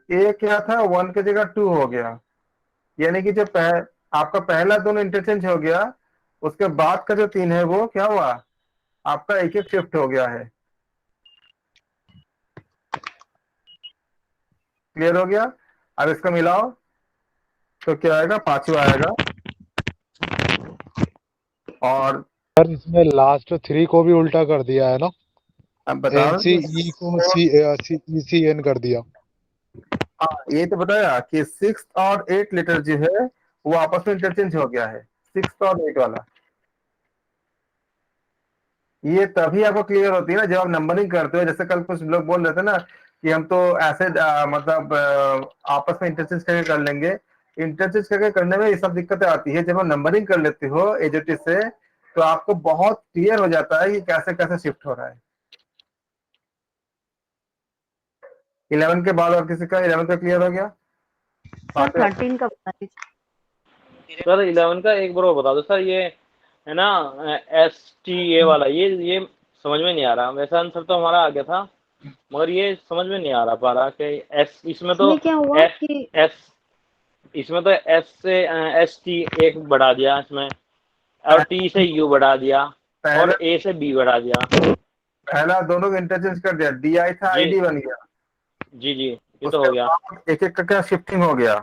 ए क्या था, 1 की जगह 2 हो गया। यानी कि जो आपका पहला दोनों इंटरचेंज हो गया, उसके बाद का जो 3 है वो क्या हुआ, आपका एक एक शिफ्ट हो गया है। क्लियर हो गया। अब इसका मिलाओ तो क्या आएगा, पांचवा आएगा। और सर इसमें लास्ट 3 को भी उल्टा कर दिया है ना। अब बता एन दो सी कि ई को सी ई सी एन कर दिया। हाँ, ये तो बताया कि 6 और 8 लेटर जो है वो आपस में इंटरचेंज हो गया है, 6 और 8 वाला। ये तभी आपको क्लियर होती है ना जब आप नंबरिंग करते हो। जैसे कल कुछ लोग बोल रहे थे ना कि हम तो ऐसे मतलब आपस में इंटरचेंज करके कर लेंगे। इंटरचेंज करके करने में ये सब दिक्कतें आती है। जब आप नंबरिंग कर लेते हो एजेटी से, तो आपको बहुत क्लियर हो जाता है कि कैसे कैसे शिफ्ट हो रहा है। 11 के बाद और किसी का 11 का क्लियर हो गया। सर बाकी 13 का बता दीजिए। सर 11 का एक बार और बता दो सर, ये है ना एस टी ए वाला, ये समझ में नहीं आ रहा। वैसा आंसर तो हमारा आ गया था, मगर ये समझ में नहीं आ रहा पा रहा कि एस, इसमें तो इसमें क्या हुआ एस कि एस इसमें तो एस से एस टी एक बढ़ा दिया इसमें, और टी से यू बढ़ा दिया, और पहला ए से बी बढ़ा दिया। पहला दोनों को इंटरचेंज कर दिया, डी आई था जी आईडी बन गया। जी जी, ये तो उसके हो गया। बाद एक एक का क्या शिफ्टिंग हो गया,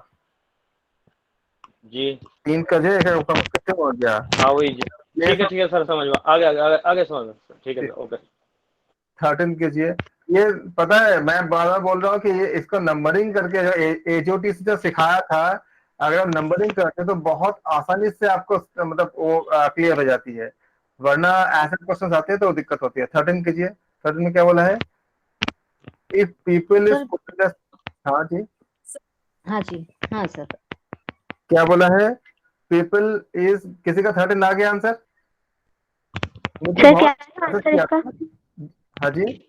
जी 3 का जो एक एक का शिफ्टिंग हो गया। हाँ वही जी। ये ठीक है सर, समझ में आगे आगे आगे, आगे समझ में ठीक है सर, ओके। 13 कीजिए। ये पता है मैं बार बार बोल रहा हूँ कि ये इसको नंबरिंग करके जो एजोटी से जो सिखाया था, अगर आप नंबरिंग करते तो बहुत आसानी से आपको मतलब वो क्लियर हो जाती है। वरना ऐसे क्वेश्चन आते हैं तो दिक्कत होती है। 13 कीजिए। 13 में क्या बोला है, if people is sir putting. हाँ जी, हाँ जी, हाँ सर। क्या बोला है, पीपल इज, किसी का 13 आ गया आंसर। मुझे सर क्या बहुत है मैसेज आंसर किया इसका? था। हाँ जी,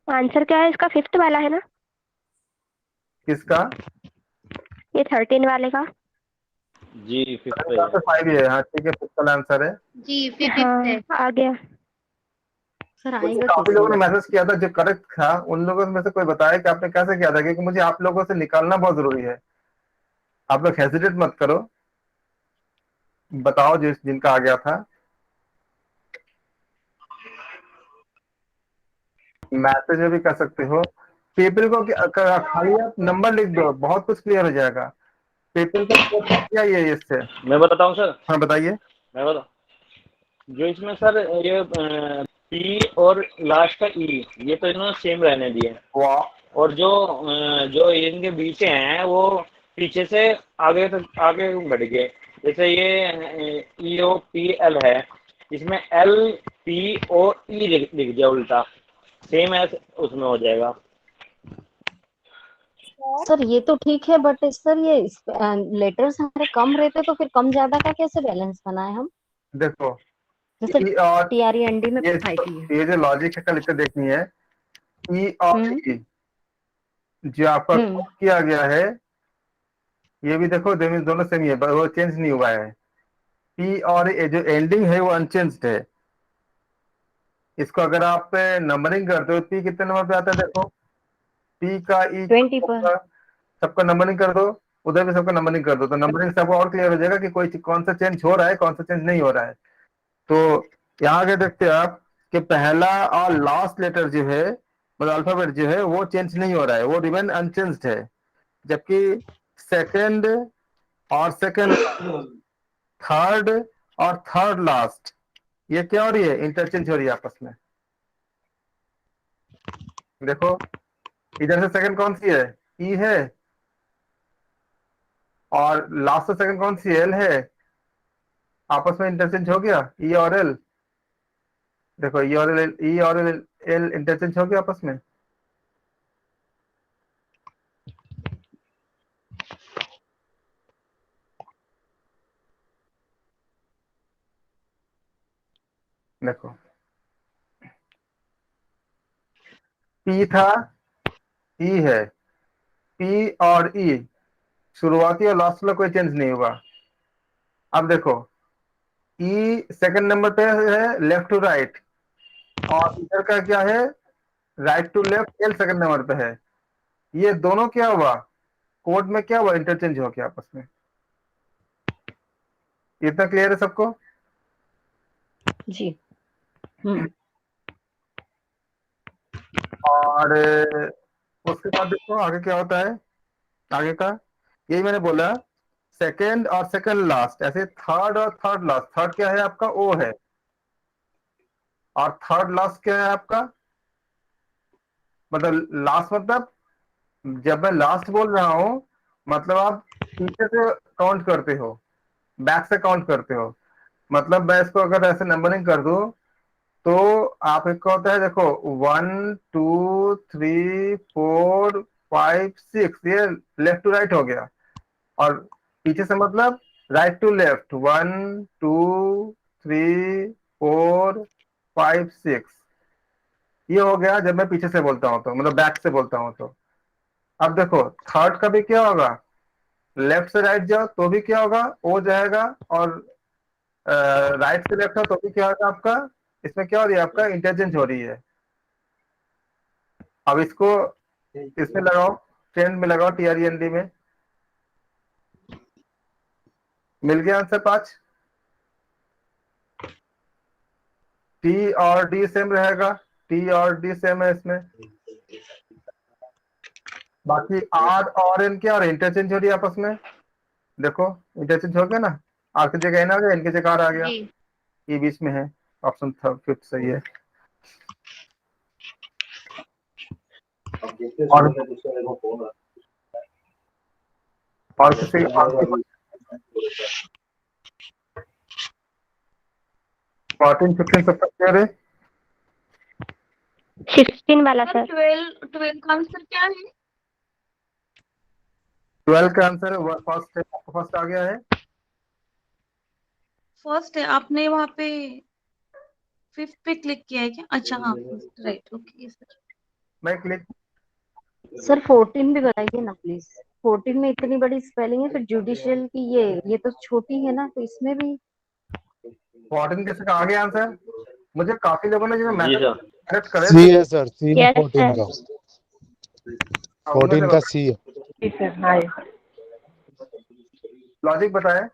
आंसर क्या है इसका? फिफ्थ वाला है ना? किसका, ये 13 वाले का। जी फिफ्थ पे है। 5 ही है। हाँ ठीक है, फिफ्थ आंसर है। जी फिफ्थ है। आ गया। सर मुझे आएगा काफी कैसे लोगों ने ये? मैसेज किया था, जो करेक्ट था उन लोगों में से कोई बताया कि आपने कैसे किया था, क्योंकि मुझे आप लोगों से निकालना बहुत जरूरी है। आप लोग हेजिटेट मत करो, बताओ जिस जिनका आ गया था। मैसेज में भी कर सकते हो। पीपल को खाली आप नंबर लिख दो, बहुत कुछ क्लियर हो जाएगा। पीपल का क्या ये इससे। मैं बताता हूँ सर, हाँ बताइए। मैं बता, जो इसमें सर ये पी और लास्ट का ई, ये तो इन्होंने सेम रहने दिए। वाह, और जो इनके बीच हैं वो पीछे से आगे तक आगे बढ़ गए। जैसे ये ई ओ पी एल है, इसमें एल पी ओ ई लिख दिया उल्टा, सेम ऐसे उसमें हो जाएगा। सर ये तो ठीक है, बट सर ये लेटर्स हमारे कम रहते तो फिर कम ज्यादा का कैसे बैलेंस बनाए हम? देखो जैसे ई और T R E N D में ये फाइव है। ये जो लॉजिक है कल इसे देखनी है। ई और हम्म ई जो आपका हम्म कोड किया गया है, ये भी देखो दोनों सेम ही है, वो चेंज नहीं हुआ है। पी और ए जो एंडिंग है वो अनचेंज्ड है। इसको अगर आप नंबरिंग करते हो, पी कितने नंबर पे आता है देखो, पी का ई 20 पर। सबका, सबका नंबरिंग कर दो। उधर भी सबका नंबरिंग कर दो, तो नंबरिंग से आपको और क्लियर हो जाएगा कि कोई कौन सा चेंज हो रहा है, कौन सा चेंज नहीं हो रहा है। तो यहाँ आगे देखते हैं आप कि पहला और लास्ट लेटर जो है, मतलब अल्फाबेट जो है वो चेंज नहीं हो रहा है, वो रिमेन अनचेंज्ड है। जबकि सेकंड और सेकंड, थर्ड और थर्ड लास्ट, ये क्या हो रही है, इंटरचेंज हो रही है आपस में। देखो, इधर से सेकंड कौन सी है, ई है, और लास्ट से सेकंड कौन सी, एल है। आपस में इंटरचेंज हो गया ई और एल। देखो ई और एल, ई और एल इंटरचेंज हो गया आपस में। देखो, पी था, ई है, पी और ई शुरुआती और लास्ट में कोई चेंज नहीं हुआ। अब देखो, ई सेकंड नंबर पे है लेफ्ट टू राइट, और इधर का क्या है, right to left, L second number पे है। ये दोनों क्या हुआ, कोड में क्या हुआ, इंटरचेंज हो गया आपस में। इतना क्लियर है सबको? जी। हम्म। और उसके बाद देखो आगे क्या होता है, आगे का यही मैंने बोला, सेकंड और सेकंड लास्ट, ऐसे थर्ड और थर्ड लास्ट। थर्ड क्या है आपका, ओ है, और थर्ड लास्ट क्या है आपका, मतलब लास्ट मतलब, जब मैं लास्ट बोल रहा हूं मतलब आप पीछे से काउंट करते हो, बैक से काउंट करते हो। मतलब मैं इसको अगर ऐसे नंबरिंग कर दूं तो आप एक होता है देखो, 1 2 3 4 5 6, ये लेफ्ट टू राइट हो गया। और पीछे से मतलब राइट टू लेफ्ट, 1 2 3 4 5 6, ये हो गया जब मैं पीछे से बोलता हूँ तो, मतलब बैक से बोलता हूँ तो। अब देखो थर्ड का भी क्या होगा, लेफ्ट से राइट जाओ तो भी क्या होगा, ओ जाएगा, और राइट से लेफ्ट हो तो भी क्या होगा आपका, इसमें क्या हो रही है आपका, इंटरचेंज हो रही है। अब इसको इसमें लगाओ, ट्रेंड में लगाओ, TREND में। मिल गया आंसर 5। टी और डी सेम रहेगा, टी और डी सेम है इसमें। बाकी आर और एन क्या, और इंटरचेंज हो रही है आपस में, देखो इंटरचेंज हो गया ना, आर की जगह एन आ गया, एन की जगह आर आ गया, जी। ये बीच में है। ऑप्शन थर्ड फिफ्थ सही है। और किसी और 14 15 सब क्लियर है? 16 वाला सर। 12 का आंसर क्या है? 12 का आंसर फर्स्ट है, फर्स्ट आ गया है। फर्स्ट है, आपने वहां पे फिफ्थ पे क्लिक किया है क्या? अच्छा हाँ, राइट, ओके सर। मैं क्लिक, सर 14 भी बताइए ना प्लीज। 14 में इतनी बड़ी स्पेलिंग है, फिर जुडिशियल की ये तो छोटी है ना, तो इसमें भी 14 किसी का आ गया आंसर? मुझे काफी लोगों ने जो जी मैसेज सर। करेक्ट करे सी थे, है सर, सी है यस 14 सर। का। उनमें से 14 का सी है। लॉजिक बताए।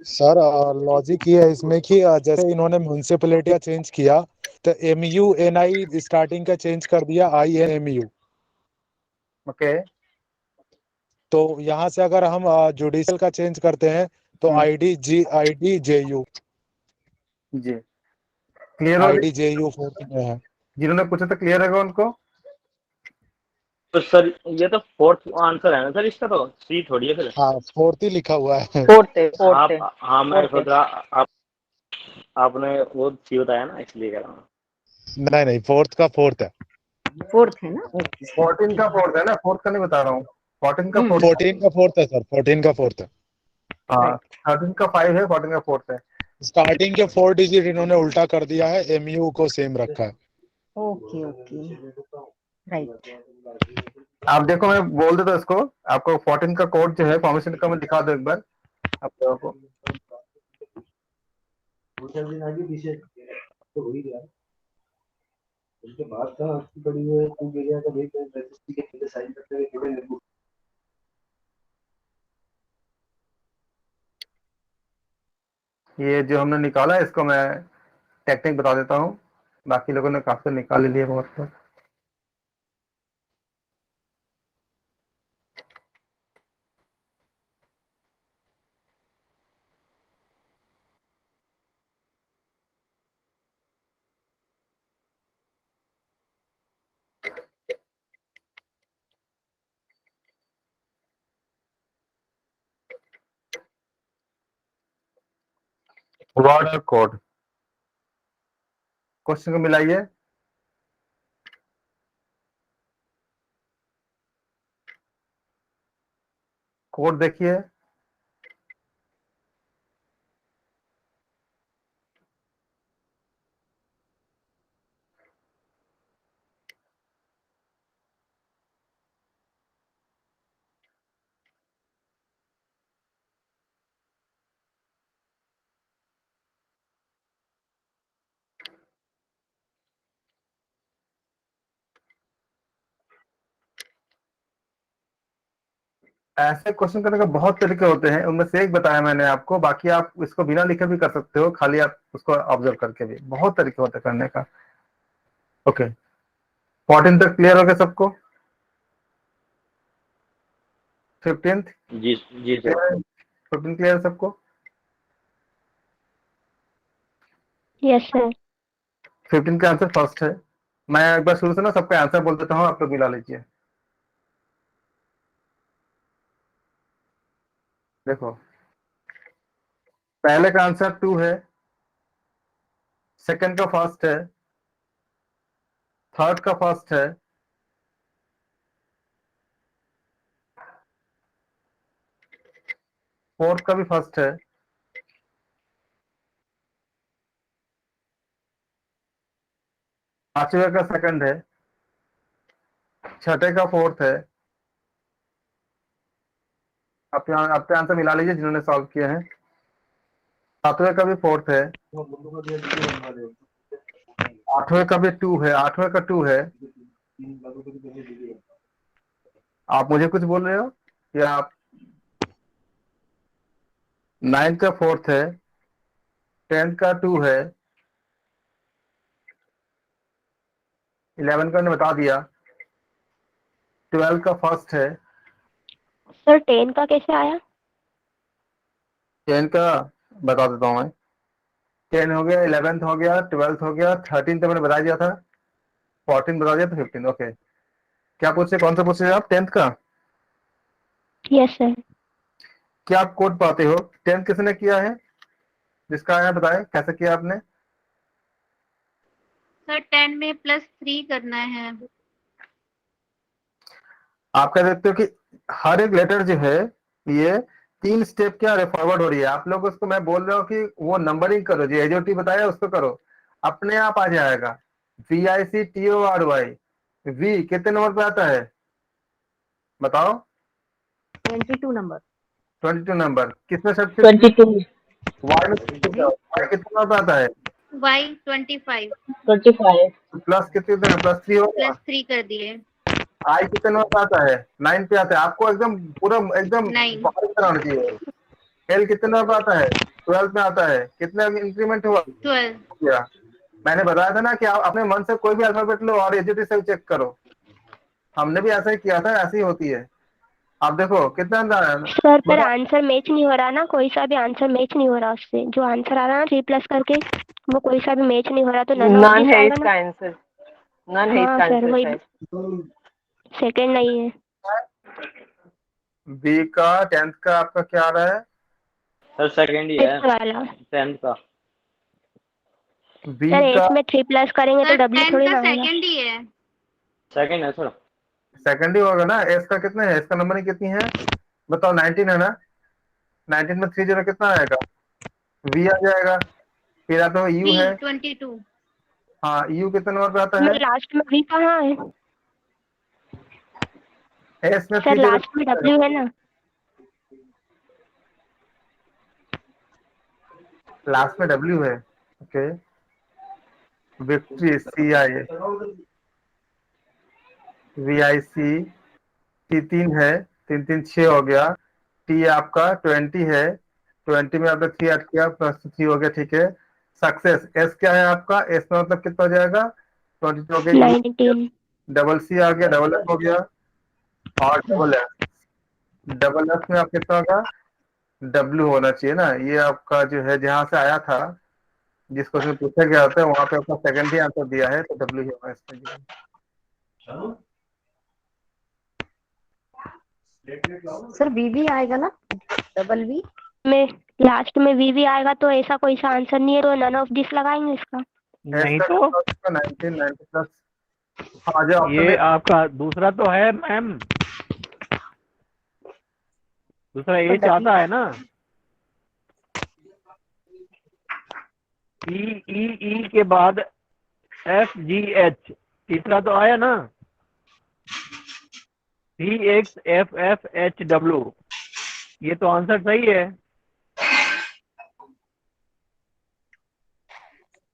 सर लॉजिक ये है इसमें कि जैसे इन्होंने म्यूनसिपैलिटी चेंज किया तो MUNI स्टार्टिंग का चेंज कर दिया INMU। ओके। तो यहाँ से अगर हम जुडिशियल का चेंज करते हैं तो IDJU। जी क्लियर हो गया, IDJU 4th में है। जिन्होंने पूछा था क्लियर होगा उनको। तो सर ये तो फोर्थ आंसर है ना सर इसका, तो सी थोड़ी है फिर। हाँ 4th ही लिखा हुआ है। आप, हाँ मैं सोच रहा आप, आपने वो सी बताया ना इसलिए कह रहा हूँ। नहीं नहीं, 4th का 4th है। फोर्थ है ना, ओके। 14 का फोर्थ है ना, फोर्थ का नहीं बता रहा हूँ, 14 का फोर्थ। 14 का 4th है सर, 14 का 4th है। हाँ 13 का 5 है, 14 का फोर्थ है। स्टार्टिंग के 4 डिजिट इन्होंने उल्टा कर दिया है, MU को सेम रखा है। Okay okay, right. आप देखो मैं बोल देता इसको, आपको 14 का कोड जो है फॉर्मेशन का मैं दिखा दो एक बार आप लोगों को। ये जो हमने निकाला है इसको मैं टेक्निक बता देता हूँ, बाकी लोगों ने काफी निकाल ही लिया बहुत तो। वर्ड और कोड, क्वेश्चन को मिलाइए। कोड देखिए, ऐसे क्वेश्चन करने का बहुत तरीके होते हैं, उनमें से एक बताया मैंने आपको, बाकी आप इसको बिना लिखे भी कर सकते हो, खाली आप उसको ऑब्जर्व करके भी। बहुत तरीके होते हैं करने का। ओके, 14 तक क्लियर हो गया सबको? 15th जी जी सर। 15 क्लियर है सबको? Yes sir. 15 का आंसर फर्स्ट है। मैं एक बार शुरू से ना सबका आंसर बोल देता हूँ, आप लोग मिला लीजिए। देखो, पहले का आंसर 2 है, सेकंड का फर्स्ट है, थर्ड का फर्स्ट है, फोर्थ का भी फर्स्ट है, पांचवे का सेकंड है, छठे का फोर्थ है। अपने आंसर मिला लीजिए जिन्होंने सॉल्व किए हैं। सातवें का भी फोर्थ है, आठवें का भी 2 है, आठवें का 2 है। आप मुझे कुछ बोल रहे हो या आप? 9 का फोर्थ है, 10 का 2 है, 11 का मैंने बता दिया, 12 का फर्स्ट है, सर 10 का कैसे आया? 10 का बता देता हूँ मैं। 10 हो गया, 11th हो गया, 12th हो गया, 13 तो मैंने बता दिया था, 14 बता दिया, तो 15। ओके, क्या पूछे, कौन सा पूछे आप? 10th का? Yes sir. क्या आप कोड पाते हो? 10th किसने किया है? जिसका आया बताए कैसे किया आपने? सर 10 में +3 करना है। आप कह सकते हो कि हर एक लेटर जो है ये 3 स्टेप क्या फॉरवर्ड हो रही है। आप लोग उसको, मैं बोल रहा हूँ कि वो नंबरिंग करो, जो एजोटी बताया उसको करो, अपने आप आ जाएगा। VICTORY, वी कितने नंबर पे आता है बताओ? 22 नंबर। 22 नंबर। किसमें सबसे 22 वाई में कितने नंबर पे आता है? Y 25 25 प्लस कितने, +3 होगा। +3 कर दिए। आई कितने नंबर पे आता है? 9 पे आता है। आपको एकदम पूरा एकदम 9 बाहर कराना चाहिए। एल कितने नंबर पे आता है? 12 में आता है। कितना इंक्रीमेंट हुआ 12 क्या? मैंने बताया था ना कि आप अपने मन से कोई भी अल्फाबेट लो और एजिटी से चेक करो। हमने भी ऐसा ही किया था, ऐसी ही होती है। आप देखो कितना सर पर आंसर मैच नहीं हो रहा ना, कोई सा भी आंसर मैच नहीं हो रहा उससे। जो आंसर आ रहा है ना 3+ करके, वो कोई सा भी मैच नहीं हो रहा, तो नन ऑफ नन दिस है आएगा इसका ना। आंसर, नन है हाँ इसका सर आंसर वही, शायद। सेकंड नहीं है। बी का 10th का आपका क्या आ रहा है? सर सेकंड ही है फिफ्थ वाला 10th का। बी सर का एस में 3+ करेंगे तो सर डब्ल्यू 10 थोड़ी का ना आएगा। सेकंड ही है। सेकंड है सर। सेकंड ही होगा ना। एस का कितने है? इसका नंबर कितनी है बताओ? 19 है ना। 19 में 3 0 कितना आएगा? वी आ जाएगा। फिर आता है यू B है। 22 हाँ, यू कितने नंबर पे आता में है? लास्ट में वी कहाँ है? एस में सर 3 0 लास्ट में डब्ल्यू है ना। लास्ट में डब्ल्यू है। Okay, victory CI, VIC, T 3 है, 3 3 6 हो गया। टी आपका 20 है, 20 में आपने 3 ऐड किया, +3 हो गया। ठीक है। सक्सेस एस क्या है आपका? एस में मतलब कितना हो जाएगा? 22 हो गया। 19। डबल सी आ गया, डबल एफ हो गया, और डबल एफ में आप कितना होगा? डब्ल्यू होना चाहिए ना। ये आपका जो है जहां से आया था, जिस क्वेश्चन पूछा गया होता है, वहां पे आपका सेकंड ही आंसर दिया है, तो डब्ल्यू ही होगा इसमें। सर वी भी आएगा ना, डबल वी। में लास्ट में वी आएगा, तो ऐसा कोई सा आंसर नहीं है, तो नन ऑफ दिस लगाएंगे इसका। नहीं तो 19 प्लस। हाँ, जो ये ऑप्शन आपका दूसरा तो है मैम, दूसरा तो एच आता है ना। ई के बाद FGH, तीसरा तो आया ना, CXFFHW। ये तो आंसर सही है।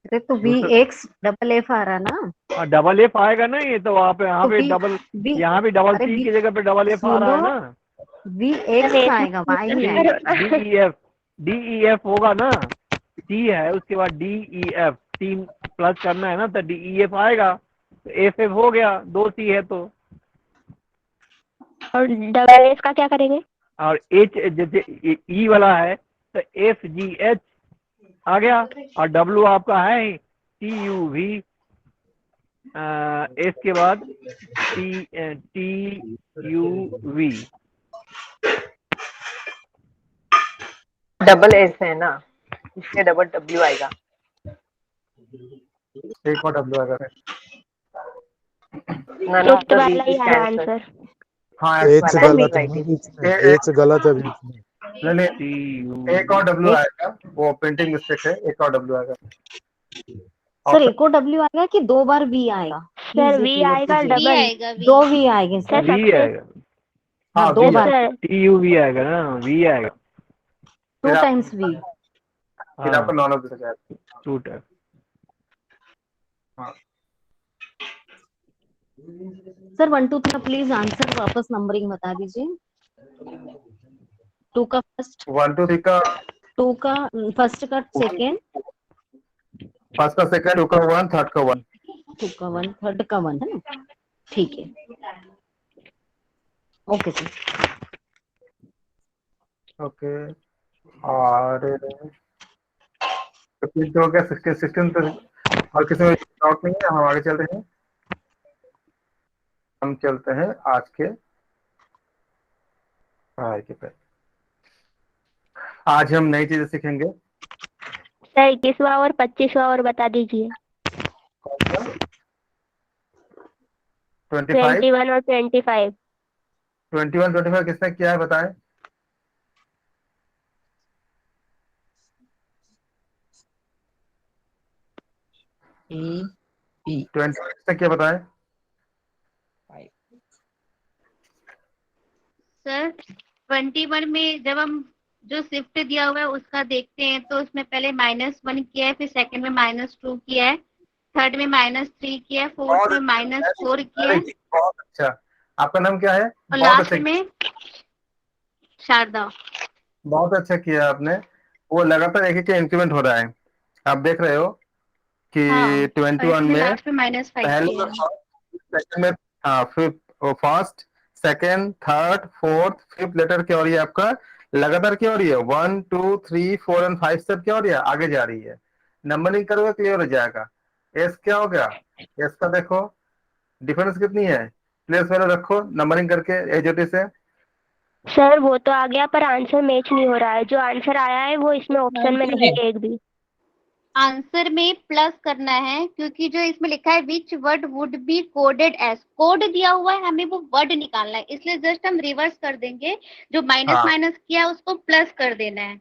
अरे तो VX आ रहा ना। डबल एफ आएगा ना, ये तो वहाँ पे, यहाँ तो पे बी डबल, बी यहाँ भी डबल अरे सी बी की जगह पे डबल एफ आ रहा है सुनो, ना। वी एक्स आएगा, वाई नहीं आएगा। DEF होगा ना, C है उसके बाद DEF, 3 प्लस करना है ना, तो DEF आएगा, तो FF हो गया, 2 C है तो। और डबल एस का क्या करेंगे? और H जैसे E वाला है तो FGH आ गया, और W आपका है TUV, S के बाद TUV। डबल एस है ना, इसलिए डबल डब्ल्यू आएगा। एक और W आएगा। None of फिफ्थ the वाला ही these आया answer। आंसर। हाँ एच वाला गलत है right ना is। बीच में, एच गलत है बीच में। नहीं नहीं, TUV। एक और W आएगा, वो प्रिंटिंग मिस्टेक है, एक और W आएगा। सर एक और डब्ल्यू आएगा कि 2 बार वी आएगा? सर वी आएगा वी डबल, आएगा वी। 2 वी आएंगे सर सर। V आएगा, हाँ हाँ, 2 V यस बार, सर। TUV आएगा ना, V आएगा। 2 फिर आप- टाइम्स वी। फिर आपका हाँ, नॉन ऑफ जाएगा। 2 टाइम। हाँ सर 1 2 3 प्लीज आंसर वापस नंबरिंग बता दीजिए। 2 का फर्स्ट, 1 2 3 का 2 का फर्स्ट का सेकेंड, फर्स्ट का सेकंड, 2 का 1, थर्ड का 1। 2 का 1, थर्ड का 1 है ना? ठीक है, ओके सर। ओके, और तो हो गया 16 16 तो, और किसी में डाउट नहीं है, हम आगे चल रहे हैं। हम चलते हैं आज के पढ़ाई के पे। आज हम नई चीजें सीखेंगे। सर 21वां और 25वां और बता दीजिए। 25 21 और 25। 21 25 किसने किया है बताएं? A B 20 किसने किया बताएं? 5 सर 21 में जब हम जो शिफ्ट दिया हुआ है उसका देखते हैं तो उसमें पहले -1 किया है, फिर सेकंड में -2 किया है, थर्ड में -3 किया है, फोर्थ में -4 किया है, बहुत अच्छा। आपका नाम क्या है? और बहुत लास्ट अच्छा, में शारदा। बहुत अच्छा किया आपने। वो लगातार एक इंक्रीमेंट हो रहा है, आप देख रहे हो कि हाँ, 21 इसमें में लास्ट में -5 पहले किया में है। सेकंड में, हाँ fifth, first second third fourth fifth letter क्या हो रही है आपका? लगातार क्या हो रही है? 1 2 3 4 एंड 5 सब क्या हो रही है? आगे जा रही है। नंबरिंग करोगे क्लियर हो जाएगा। एस क्या हो गया? एस का देखो डिफरेंस कितनी है, प्लेस वैल्यू रखो नंबरिंग करके एजोटी से। सर वो तो आ गया पर आंसर मैच नहीं हो रहा है, जो आंसर आया है वो इसमें ऑप्शन में 19 नहीं है। है एक भी। आंसर में प्लस करना है क्योंकि जो इसमें लिखा है which word would be coded as, code दिया हुआ है, हमें वो वर्ड निकालना है, इसलिए जस्ट हम रिवर्स कर देंगे, जो माइनस हाँ माइनस किया उसको प्लस कर देना है।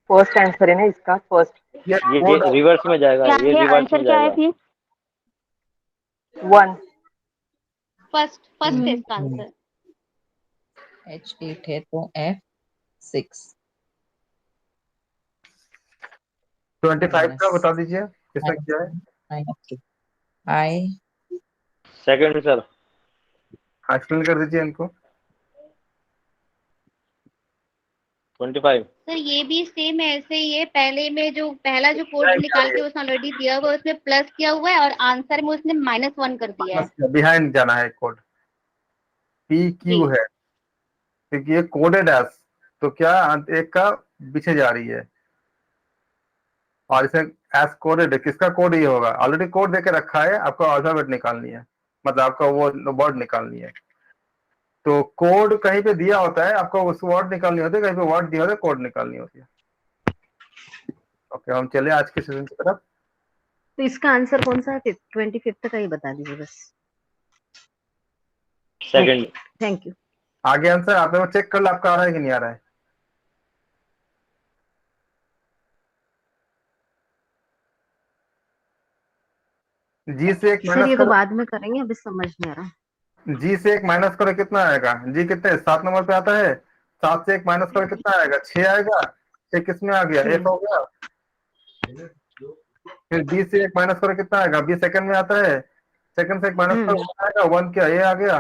फर्स्ट आंसर है ना इसका, फर्स्ट ये ये कोड रिवर्स में जाएगा, क्या ये है रिवर्स आंसर, में क्या है जाएगा। फिर? 1। फर्स्ट है इसका आंसर। H8 है तो F6 25 का minus बता दीजिए किसने किया है? -2 I सेकंड सर, एक्सप्लेन कर दीजिए इनको। 25। सर ये भी सेम ऐसे ही है, पहले में जो पहला जो कोड निकाल के उसने ऑलरेडी दिया हुआ है उसमें प्लस किया हुआ है और आंसर में उसने -1 कर दिया है। बिहाइंड जाना है कोड, पी क्यू जी है क्योंकि ये कोडेड एस, तो क्या एक का पीछे जा रही है, और इसे एस कोडेड है। किसका कोड ये होगा? ऑलरेडी कोड देके रखा है, आपको अल्फाबेट निकालनी है, मतलब आपका वो वर्ड निकालनी है। तो कोड कहीं पे दिया होता है, आपको उस वर्ड निकालनी होती है, कहीं पे वर्ड दिया होता है, कोड निकालनी होती है। ओके, हम चले आज के सेशन की तरफ। तो इसका आंसर कौन सा है? 25 का ही बता दीजिए बस। सेकंड। Thank you. आगे आंसर आपने वो चेक कर लो, आपका आ रहा है कि नहीं आ रहा है। जी से एक सर माइनस ये तो करो, बाद में करेंगे, अभी समझ नहीं आ रहा। जी से एक माइनस करो कितना आएगा? जी कितने 7 नंबर पे आता है, 7 से एक माइनस करो कितना आएगा? 6 आएगा। 6 किस में आ गया? एक हो गया। फिर बी से एक माइनस करो कितना आएगा? बी सेकंड में आता है, सेकंड से एक माइनस करो कितना आएगा? 1 क्या ये आ गया।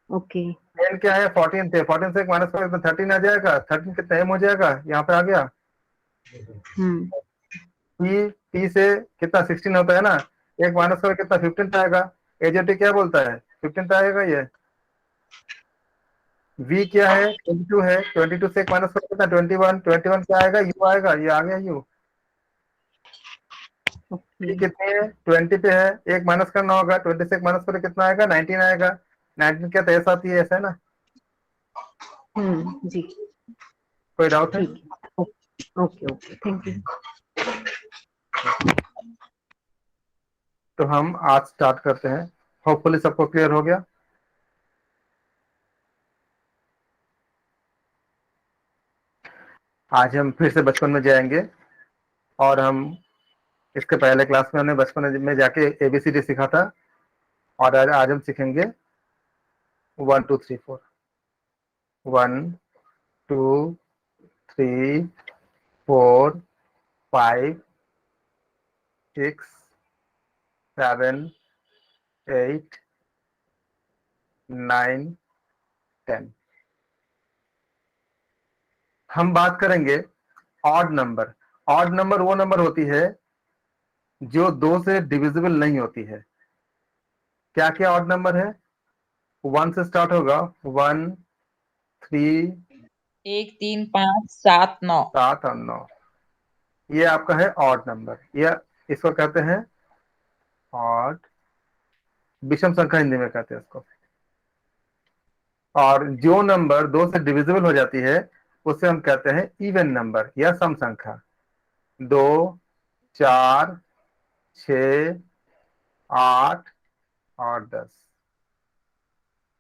ओके। एन क्या है 14 थे, 14 से एक माइनस करो तो 13 आ जाएगा, 13 कितना एम हो जाएगा, यहाँ पे आ गया। टी से कितना 16 होता है ना, एक माइनस करो कितना 15 आएगा। एजेटी क्या बोलता है 15 आएगा ये। वी क्या है 22 है, 22 से एक माइनस करो कितना 21, 21 क्या आएगा यू आएगा, ये आ गया यू। कितनी है 20 पे है, एक माइनस करना होगा, 20 से एक माइनस करो कितना आएगा 19 आएगा। 19 क्या तेज आती है, ऐसा है ना। जी कोई डाउट है? Okay okay thank you. तो हम आज स्टार्ट करते हैं, होपफुली सबको क्लियर हो गया। आज हम फिर से बचपन में जाएंगे और हम इसके पहले क्लास में हमने बचपन में जाके एबीसीडी सीखा था, और आज हम सीखेंगे 1 2 3 4, 1 2 3 4 5 6 7 8 9 10। हम बात करेंगे ऑड नंबर। ऑड नंबर वो नंबर होती है जो 2 से डिविजिबल नहीं होती है। क्या क्या ऑड नंबर है? 1 से स्टार्ट होगा, 1 3 1 3 5 7 9 7 और 9, ये आपका है ऑड नंबर, या इसको कहते हैं ऑड, विषम संख्या हिंदी में कहते हैं इसको। और जो नंबर 2 से डिविजिबल हो जाती है उसे हम कहते हैं इवन नंबर या सम संख्या। 2 4 6 8 और 10।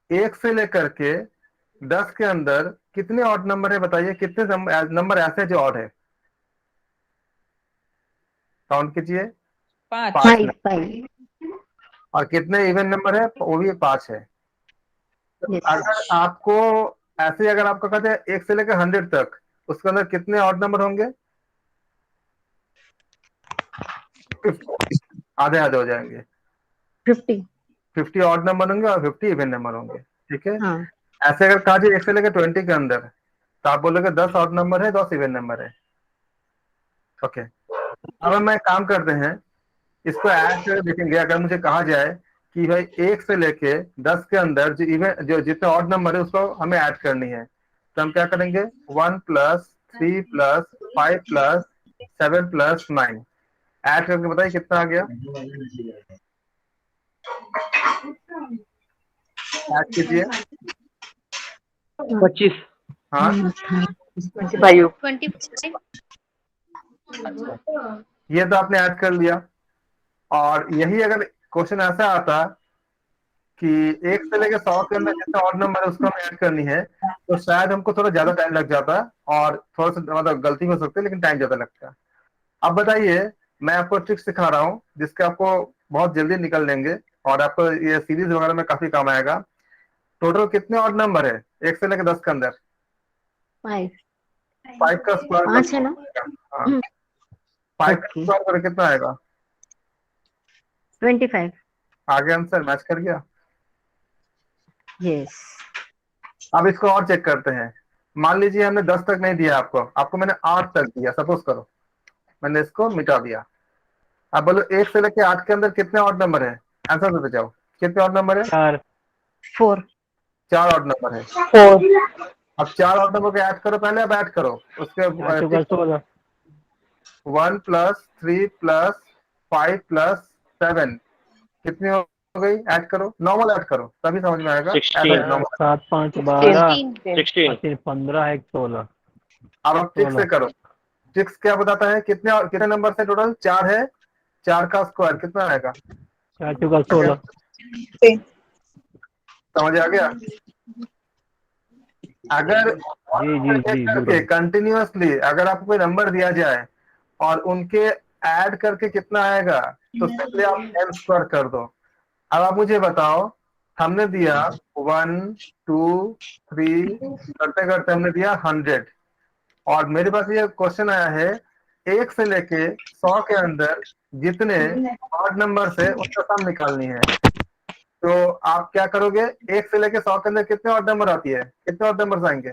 1 से लेकर के 10 के अंदर कितने ऑड नंबर है बताइए, कितने नंबर ऐसे जो ऑड है, काउंट कीजिए। 5 और कितने इवन नंबर है, वो भी 5 है। अगर आपको ऐसे, अगर आपको कहते हैं 1 से लेकर 100 तक, उसके अंदर कितने ऑड नंबर होंगे? 50, आधे आधे हो जाएंगे। 50 ऑड नंबर होंगे और 50 इवन नंबर होंगे, ठीक है। ऐसे अगर कहा जाए 1 से लेकर 20 के अंदर, तो आप बोलोगे 10 ऑड नंबर है, 10 इवन नंबर है। ओके, अब हम एक काम करते हैं, इसको ऐड करके देखेंगे। अगर मुझे कहा जाए कि भाई 1 से लेके 10 के अंदर जो इवन, जो जितने ऑड नंबर है उसको हमें ऐड करनी है, तो हम क्या करेंगे 1 + 3 + 5 + 7 + 9 ऐड करके बताइए कितना आ गया। ऐड कीजिए। 25। हाँ 25। ये तो आपने ऐड कर लिया। और यही अगर क्वेश्चन ऐसा आता कि 1 से लेकर 100 के अंदर जितना ऑड नंबर है उसको हमें ऐड करनी है, तो शायद हमको थोड़ा ज्यादा टाइम लग जाता और थोड़ा सा मतलब गलती हो सकती है, लेकिन टाइम ज्यादा लगता। अब बताइए, मैं आपको ट्रिक सिखा रहा हूँ जिसके आपको बहुत जल्दी निकल लेंगे और आपको ये सीरीज वगैरह में काफी काम आएगा। टोटल कितने ऑड नंबर है 1 से लेकर 10 के अंदर? 5 का स्क्वायर 5 है ना। 5 का स्क्वायर करो कितना आएगा? 25। आगे आंसर मैच कर गया। यस। अब इसको और चेक करते हैं। मान लीजिए हमने 10 तक नहीं दिया आपको मैंने 8 तक दिया, सपोज करो मैंने इसको मिटा दिया। अब बोलो 1 से लेकर 8 के अंदर कितने ऑड नंबर है, आंसर देते जाओ। कितने ऑड नंबर है? 4 ऑड नंबर है। 4 अब 4 ऑड नंबर को ऐड करो पहले, अब ऐड करो उसके 1 + 3 + 5 + 7 कितनी हो गई? ऐड करो, नॉर्मल ऐड करो तभी समझ में आएगा। 7 5 12 16 15 1 16। अब आप ट्रिक से करो। ट्रिक्स क्या बताता है, कितने नंबर से टोटल 4 है, 4 का स्क्वायर कितना आएगा? 4 × 16। समझ आ गया? अगर जी कंटिन्यूअसली अगर आपको कोई नंबर दिया जाए और उनके ऐड करके कितना आएगा, तो सिंपली आप n² कर दो। अब आप मुझे बताओ, हमने दिया 1 2 3 करते करते हमने दिया 100, और मेरे पास ये क्वेश्चन आया है 1 से लेके 100 के अंदर जितने ऑड नंबर से उनका सम निकालनी है। तो आप क्या करोगे, 1 से लेके 100 के अंदर कितने ऑड नंबर आती है, कितने ऑड नंबर आएंगे?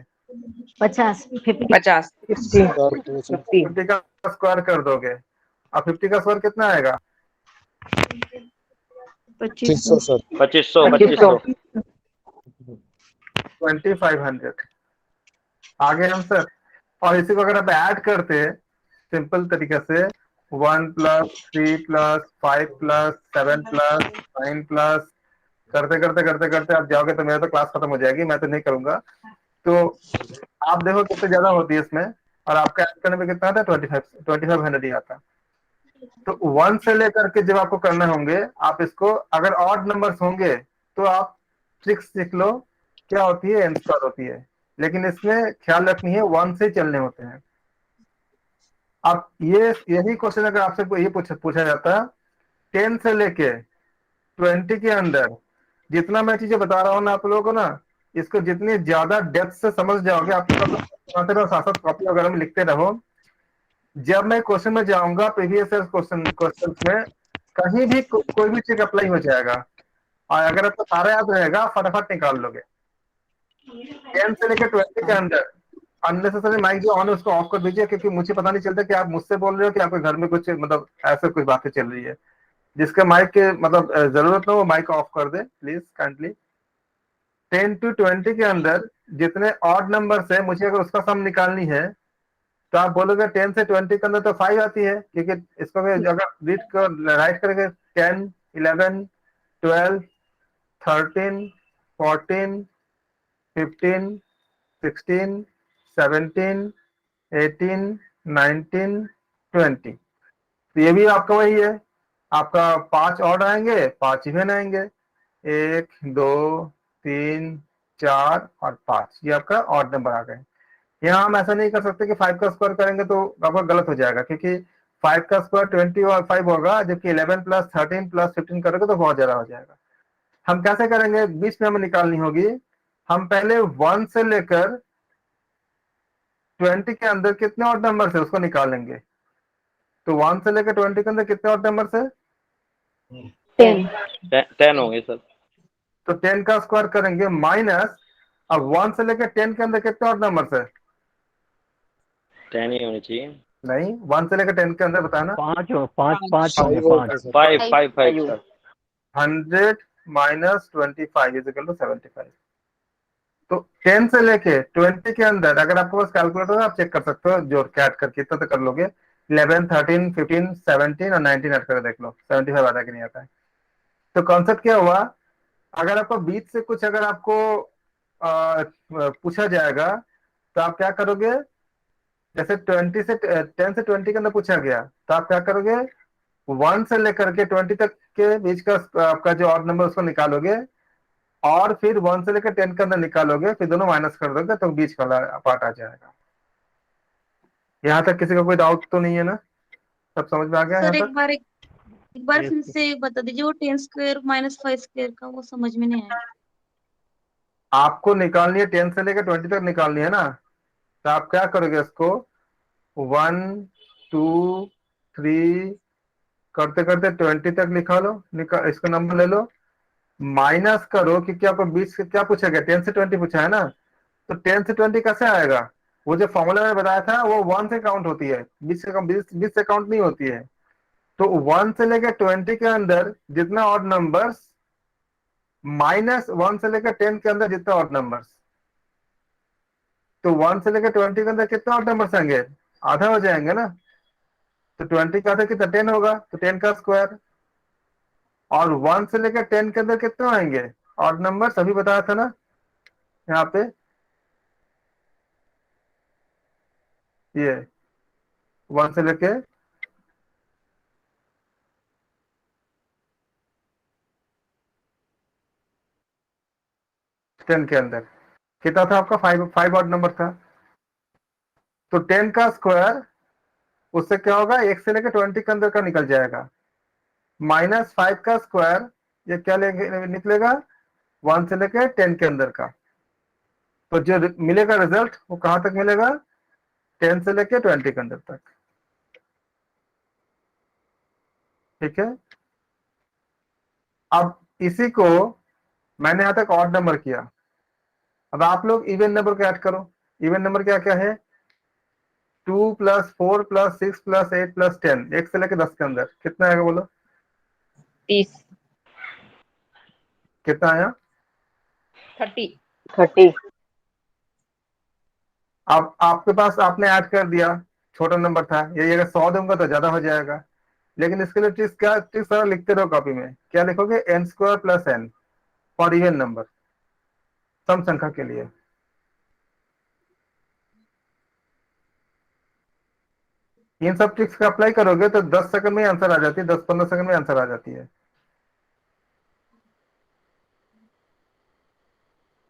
50 50 50 50 सर 200 50 50 का स्क्वायर कर दोगे। अब 50 का स्क्वायर कितना आएगा? 2500 सर 2500 2500 2500 आगे हम सर। और इसी को अगर आप ऐड करते सिंपल तरीके से 1 + 3 + 5 + 7 + 9 प्लस करते करते करते करते आप जाओगे तो मेरा तो क्लास खत्म हो जाएगी, मैं तो नहीं करूंगा। तो आप देखो कितने ज्यादा होती है इसमें, और आपका ऐड करने में कितना आता है? 2500 ही आता। तो 1 से लेकर के जब आपको करने होंगे, आप इसको अगर ऑड नंबर्स होंगे तो आप ट्रिक्स सीख लो, क्या होती है? n स्क्वायर होती है। लेकिन इसमें ख्याल रखनी है 1 से चलने होते हैं। अब यही क्वेश्चन अगर आपसे ये पूछा जाता 10 से लेके 20 के अंदर, जितना मैं चीजें बता रहा हूँ ना आप लोगों को ना, इसको जितनी ज्यादा डेप्थ से समझ जाओगे, आप लोग बनाते रहो, साथ साथ कॉपी वगैरह में लिखते रहो। जब मैं क्वेश्चन में जाऊंगा, प्रीवियस क्वेश्चन में कहीं भी कोई भी चीज अप्लाई हो जाएगा, और अगर आपको सारा याद रहेगा फटाफट निकाल लोगे। 10 से लेकर 20 के अंदर अननेसेसरी माइक जो ऑन है उसको ऑफ कर दीजिए, क्योंकि मुझे पता नहीं चलता कि आप मुझसे बोल रहे हो कि आपके घर में कुछ मतलब ऐसे कुछ बातें चल रही है। जिसका माइक के मतलब जरूरत ना हो, माइक ऑफ कर दे प्लीज काइंडली। 10 to 20 के अंदर जितने ऑड नंबर्स है, मुझे अगर उसका सम निकालनी है तो आप बोलोगे 10 से 20 के अंदर तो 5 आती है, क्योंकि इसको अगर रीड कर राइट करेंगे 10 11 12 13 14 15 16 17 18 19 20। तो ये भी आपका वही है, आपका 5 ऑड आएंगे, 5 इवन आएंगे, 1 2 3 4 और 5, ये आपका ऑड नंबर आ गए। यहाँ हम ऐसा नहीं कर सकते कि 5 का स्क्वायर करेंगे तो आपका गलत हो जाएगा, क्योंकि 5 का स्क्वायर 25 होगा, जबकि 11 + 13 + 15 करोगे तो बहुत ज्यादा हो जाएगा। हम कैसे करेंगे, बीच में हमें निकालनी होगी। हम पहले 1 से लेकर 20 के अंदर कितने ऑड नंबर है उसको निकालेंगे। तो 1 से लेकर 20 के अंदर कितने ऑड नंबर है? 10 होंगे सर। तो 10 का स्क्वायर करेंगे माइनस, अब 1 से लेकर 10 के अंदर कितने ऑड नंबर है? 10 ही होनी चाहिए। नहीं, 1 से लेकर 10 के अंदर बताना। 5 होंगे 5 होगा 5 सर 5 सर। 100 - 25 = 75। तो 10 से लेके 20 के अंदर अगर आपके पास कैलकुलेटर है आप चेक कर सकते हो, जोड़ के ऐड करके इतना तो कर लोगे। 11 13 15 17 और 19 ऐड कर देख लो 75 आता है कि नहीं आता है। तो कॉन्सेप्ट क्या हुआ, अगर आपको बीच से कुछ अगर आपको पूछा जाएगा तो आप क्या करोगे, जैसे 10 से 20 के अंदर पूछा गया तो आप क्या करोगे, 1 से लेकर के 20 तक के बीच का आपका जो ऑड नंबर उसको निकालोगे, और फिर 1 से लेकर 10 के अंदर निकालोगे, फिर दोनों माइनस कर दोगे तो बीच वाला पार्ट आ जाएगा। यहाँ तक किसी का कोई डाउट तो नहीं है ना, सब समझ में आ गया यहाँ सर तक? एक बार फिर से बता दीजिए, वो 10 स्क्वायर - 5 स्क्वायर का वो समझ में नहीं आया। आपको निकालनी है 10 से लेकर 20 तक निकालनी है ना, तो आप क्या करोगे, इसको 1 2 3 करते करते 20 तक लिखा लो, इसका नंबर ले लो, माइनस करो, क्योंकि आपको 20 से क्या पूछा गया, 10 से 20 पूछा है ना। तो 10 से 20 कैसे आएगा, वो जो फॉर्मूला में बताया था वो 1 से काउंट होती है, 20 से काउंट नहीं होती है। तो 1 से लेकर 20 के अंदर जितना ऑड नंबर्स, माइनस 1 से लेकर 10 के अंदर जितना ऑड नंबर्स। तो 1 से लेकर 20 के अंदर कितना ऑड नंबर्स आएंगे, आधा हो जाएंगे ना। तो 20 का आधा कितना 10 होगा, तो 10 का स्क्वायर। और 1 से लेकर 10 के अंदर कितना आएंगे ऑड नंबर, सभी बताया था ना यहाँ पे, ये 1 से लेके 10 के अंदर कितना था आपका, 5 ऑड नंबर था। तो 10 का स्क्वायर उससे क्या होगा, 1 से लेकर 20 के अंदर का निकल जाएगा, माइनस 5 का स्क्वायर ये क्या निकलेगा, 1 से लेकर 10 के अंदर का। तो जो मिलेगा रिजल्ट वो कहां तक मिलेगा, 10 से लेकर 20 के अंदर तक। ठीक है। अब इसी को मैंने यहाँ तक ऑड नंबर किया। अब आप लोग इवन नंबर को ऐड करो। इवन नंबर क्या क्या है? 2 + 4 + 6 + 8 + 10, 1 से लेकर 10 के अंदर कितना आएगा बोलो? 30 कितना आया? 30 30 अब आपके पास आपने ऐड कर दिया, छोटा नंबर था ये, अगर 100 दूंगा तो ज्यादा हो जाएगा। लेकिन इसके लिए ट्रिक्स सारा लिखते रहो कॉपी में। क्या लिखोगे? n² + n for even number, सम संख्या के लिए। इन सब ट्रिक्स का अप्लाई करोगे तो 10 सेकंड में आंसर आ जाती है, 10-15 सेकंड में आंसर आ जाती है।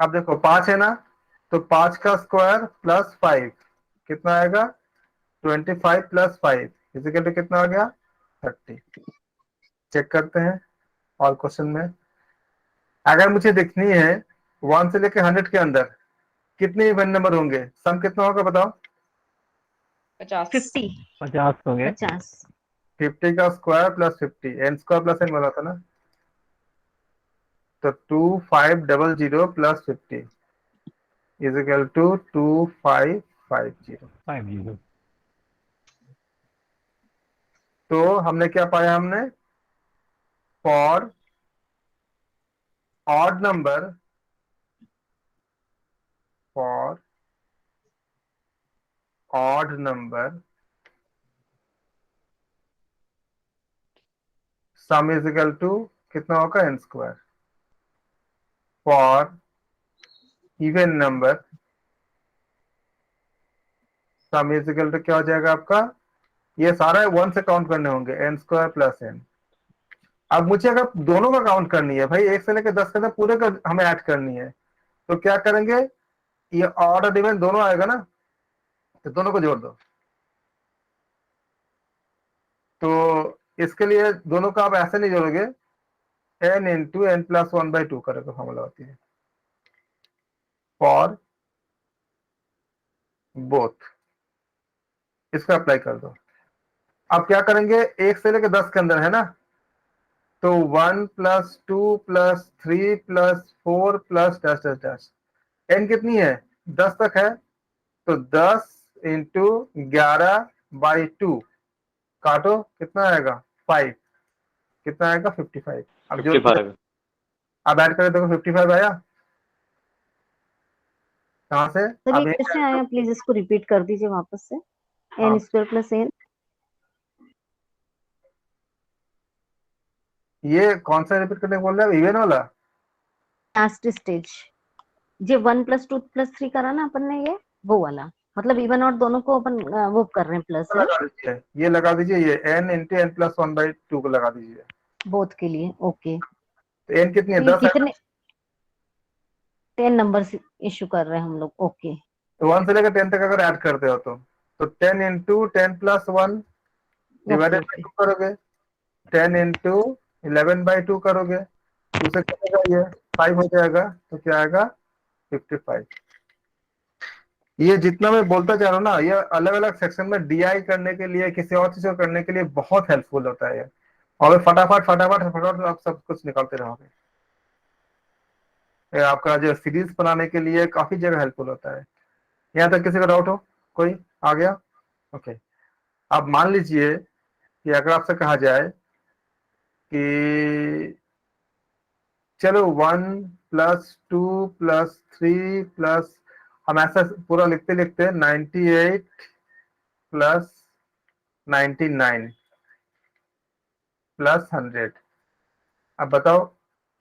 अब देखो 5 है ना, तो 5 का स्क्वायर + 5 कितना आएगा? 25 + 5 इजिकल टू कितना आ गया? 30। चेक करते हैं और क्वेश्चन में। अगर मुझे देखनी है 1 से लेकर 100 के अंदर कितने इवन नंबर होंगे, सम कितना होगा बताओ? 50 50 50 हो गए। 50 50 का स्क्वायर + 50, n² + n बोला था ना, तो 2500 + 50 इजिकल टू 2550। 50 तो हमने क्या पाया? हमने for odd number, for odd number sum is equal to कितना होगा? n²। For even number sum is equal to क्या हो जाएगा आपका? ये सारा 1 से काउंट करने होंगे, n² + n। अब मुझे अगर दोनों का काउंट करनी है भाई, 1 से लेकर 10 के अंदर पूरे का हमें ऐड करनी है, तो क्या करेंगे? ये ऑड और इवन दोनों आएगा ना, तो दोनों को जोड़ दो। तो इसके लिए दोनों का आप ऐसे नहीं जोड़ोगे, n × n + 1/2 करोगे, फॉर्मूला होती है फॉर बोथ। इसका अप्लाई कर दो। अब क्या करेंगे? 1 से लेकर 10 के अंदर है ना, तो 1 + 2 + 3 + 4 + डैश डैश डैश। n कितनी है? 10 तक है, तो 10 × 11/2 काटो, कितना आएगा? 5। कितना आएगा? 55। अब जो 55। अब ऐड करें देखो 55 आया कहां से? सर ये अब कैसे आया? प्लीज इसको रिपीट कर दीजिए वापस से। n² + n ये कौन सा रिपीट करने बोल रहे हैं? इवन वाला? लास्ट स्टेज जो 1 + 2 + 3 करा ना अपन ने, ये वो वाला, मतलब इवन और दोनों को अपन वो कर रहे हैं प्लस, है लगा दीजिए, ये लगा दीजिए, ये n × n + 1/2 को लगा दीजिए। बोथ के लिए। ओके, तो n कितनी है? तो ये 10 है। कितने 10 नंबर इशू कर रहे हैं हम लोग। ओके, तो 1 से लेकर 10 तक अगर ऐड करते हो तो 10 × 10 + 1 डिवाइडेड बाई 2 करोगे, 10 × 11/2 करोगे, 2 से कटेगा ये 5 हो जाएगा, तो क्या आएगा? 55। ये जितना मैं बोलता जा रहा हूँ ना, ये अलग अलग सेक्शन में DI करने के लिए, किसी और चीज को करने के लिए बहुत हेल्पफुल होता है ये। और फटाफट फटाफट फटाफट आप सब कुछ निकालते रहोगे। ये आपका जो सीरीज बनाने के लिए काफी जगह हेल्पफुल होता है। यहाँ तक किसी का डाउट हो? कोई आ गया? ओके। अब मान लीजिए कि अगर आपसे कहा जाए कि चलो 1 + 2 + 3 + हम ऐसा पूरा लिखते लिखते 98 + 99 + 100। अब बताओ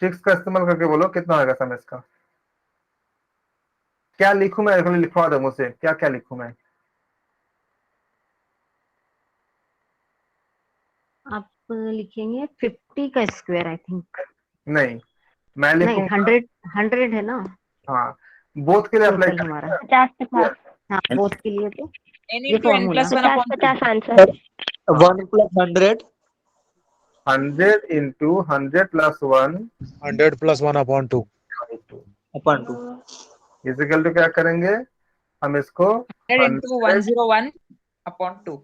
ट्रिक्स का इस्तेमाल करके बोलो कितना होगा सम इसका? क्या लिखूं मैं? लिखवा दो मुझसे, क्या क्या लिखूं मैं? आप लिखेंगे 50 का स्क्वायर, आई थिंक। नहीं, मैं नहीं, लिखूंगा 100 है ना हाँ, बोथ के लिए अप्लाई टोटल करेंगे। हमारा। 50-50 हाँ, बोथ के लिए तो n ये into n formula. plus 1 upon 2. 50-50 answer. 1 + 100 100 × 100 + 1 100 + 1/2 upon 2. Is equal to क्या करेंगे? हम इसको 100 into 101 upon 2.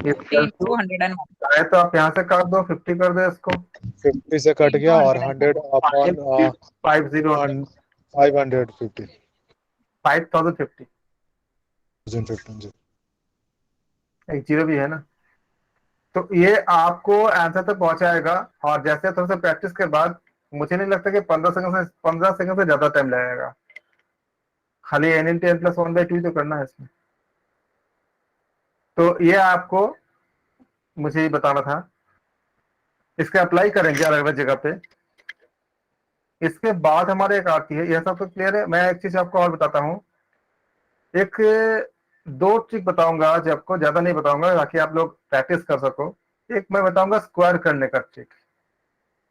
इक्वल टू 201 चाहे तो आप यहाँ से काट दो, 50 कर दो इसको, 50 से कट गया और 100 अपॉन 50 550 5050 1015 जी। एक जीरो भी है ना। तो ये आपको आंसर तक पहुंचाएगा। और जैसे थोड़ा सा प्रैक्टिस के बाद मुझे नहीं लगता कि 15 सेकंड से ज्यादा टाइम लगेगा। खाली n इंटू एन प्लस 1/2 तो करना है इसमें। तो ये आपको मुझे ये बताना था। इसके अप्लाई करेंगे अलग अलग जगह पे। इसके बाद हमारे एक आती है, यह सब तो क्लियर है। मैं एक चीज आपको और बताता हूँ, एक दो ट्रिक बताऊंगा आज आपको, ज्यादा नहीं बताऊंगा ताकि आप लोग प्रैक्टिस कर सको। एक मैं बताऊंगा स्क्वायर करने का ट्रिक,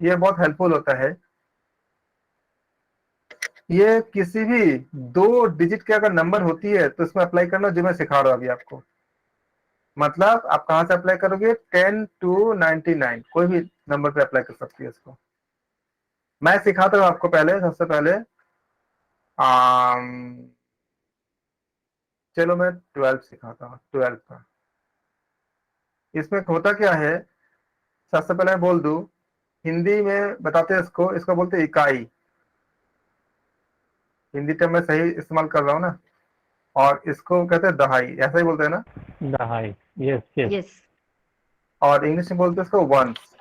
ये बहुत हेल्पफुल होता है। ये किसी भी 2 डिजिट की अगर नंबर होती है तो इसमें अप्लाई करना, जो मैं सिखा रहा हूं अभी आपको। मतलब आप कहां से अप्लाई करोगे, 10 to 99 कोई भी नंबर पे अप्लाई कर सकती है इसको। मैं सिखाता हूं आपको। पहले सबसे पहले चलो मैं 12 सिखाता हूँ, 12 का। इसमें होता क्या है, सबसे पहले मैं बोल दूं, हिंदी में बताते हैं इसको, इसको बोलते हैं इकाई। हिंदी टर्म में सही इस्तेमाल कर रहा हूँ ना। और इसको कहते हैं दहाई, ऐसा ही बोलते हैं ना। दहाई, यस यस, यस। और इंग्लिश में बोलते हैं इसको वंस।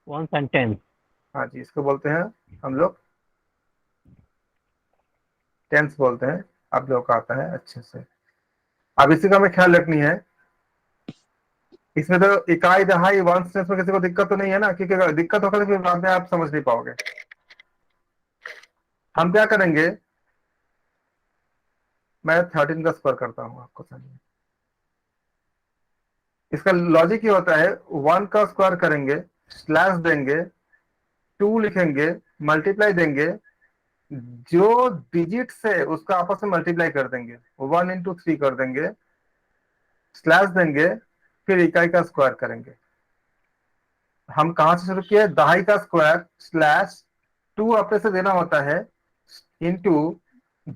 Once and tense. हाँ जी, इसको बोलते हैं हम लोग टेंस बोलते हैं। आप लोगों को आता है अच्छे से। अब इसी का हमें ख्याल रखनी है। इसमें तो इकाई दहाई वंस, इसमें किसी को दिक्कत तो नहीं है ना, क्योंकि अगर दिक्कत होगा तो फिर बाद में आप समझ नहीं पाओगे। हम क्या करेंगे, मैं 13 का स्क्वायर करता हूँ आपको समझिए। इसका लॉजिक ये होता है, 1 का स्क्वायर करेंगे, स्लैश देंगे, 2 लिखेंगे, मल्टीप्लाई देंगे, जो डिजिट से उसका आपस में मल्टीप्लाई कर देंगे, 1 into 3 कर देंगे, स्लैश देंगे, फिर इकाई का स्क्वायर करेंगे। हम कहां से शुरू किए, दहाई का स्क्वायर स्लैश 2 अपने से देना होता है, इंटू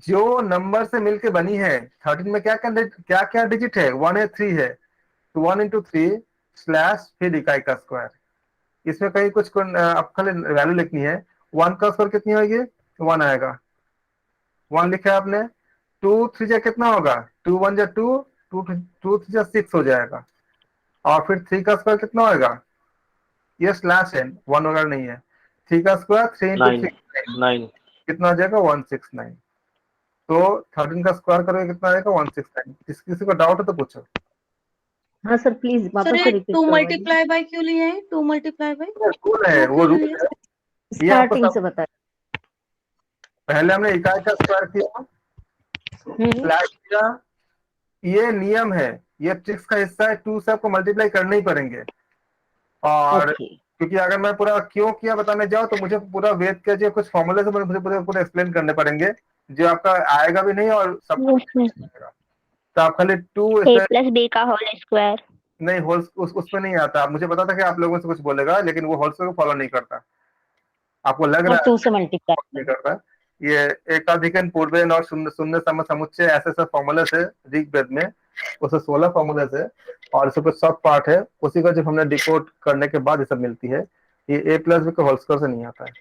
जो नंबर से मिलके बनी है। 13 में क्या क्या क्या डिजिट है, 1 है 3 है, तो 1 into 3 स्लैश फिर इकाई का स्क्वायर। इसमें कहीं कुछ आप खाली वैल्यू लिखनी है। 1 का स्क्वायर कितनी होगी, 1 आएगा। 1 लिखा है आपने, 2 3 जा कितना होगा, 2 1 जा 2, 2 3 जा 6 हो जाएगा। और फिर 3 का स्क्वायर कितना होगा, ये स्लैश है, 1 वगैरह नहीं है। 3 का स्क्वायर 3 into 3 9 कितना हो जाएगा, 169। तो 13 का स्क्वायर करोगे कितना आएगा, 169। किसी को डाउट है तो पूछो। हाँ सर, प्लीज सर वापस ये से रिपीट 2 करवा मल्टीप्लाई बाय क्यों लिए हैं, 2 मल्टीप्लाई बाय रूल है, वो रूल है। दीजिए। ये आपको स्टार्टिंग से बताइए। पहले हमने इकाई का स्क्वायर किया, स्लैश किया, ये नियम है, ये ट्रिक्स का हिस्सा है। 2 से आपको मल्टीप्लाई करने ही पड़ेंगे। और ओके। क्योंकि अगर मैं पूरा क्यों किया बताने जाऊं तो मुझे पूरा वेद के जो कुछ फॉर्मूले से मुझे पूरा एक्सप्लेन करने पड़ेंगे, जो आपका आएगा भी नहीं और सब तो आप खाली 2 ए प्लस बी का होल स्क्वायर। नहीं, होल उसमें नहीं आता। मुझे पता था कि आप लोगों से कुछ बोलेगा, लेकिन वो होल स्क्वायर को फॉलो नहीं करता। आपको लग रहा और है 2 से मल्टीप्लाई नहीं करता। ये एकाधिकन पूर्वेन और शून्य शून्य सम समुच्चय, ऐसे सब फॉर्मूले से ऋग्वेद में, उसे 16 फॉर्मूले से, और इसके कुछ सब पार्ट है, उसी का जब हमने डिकोड करने के बाद ये सब मिलती है। ये ए प्लस बी का होल स्क्वायर से नहीं आता है।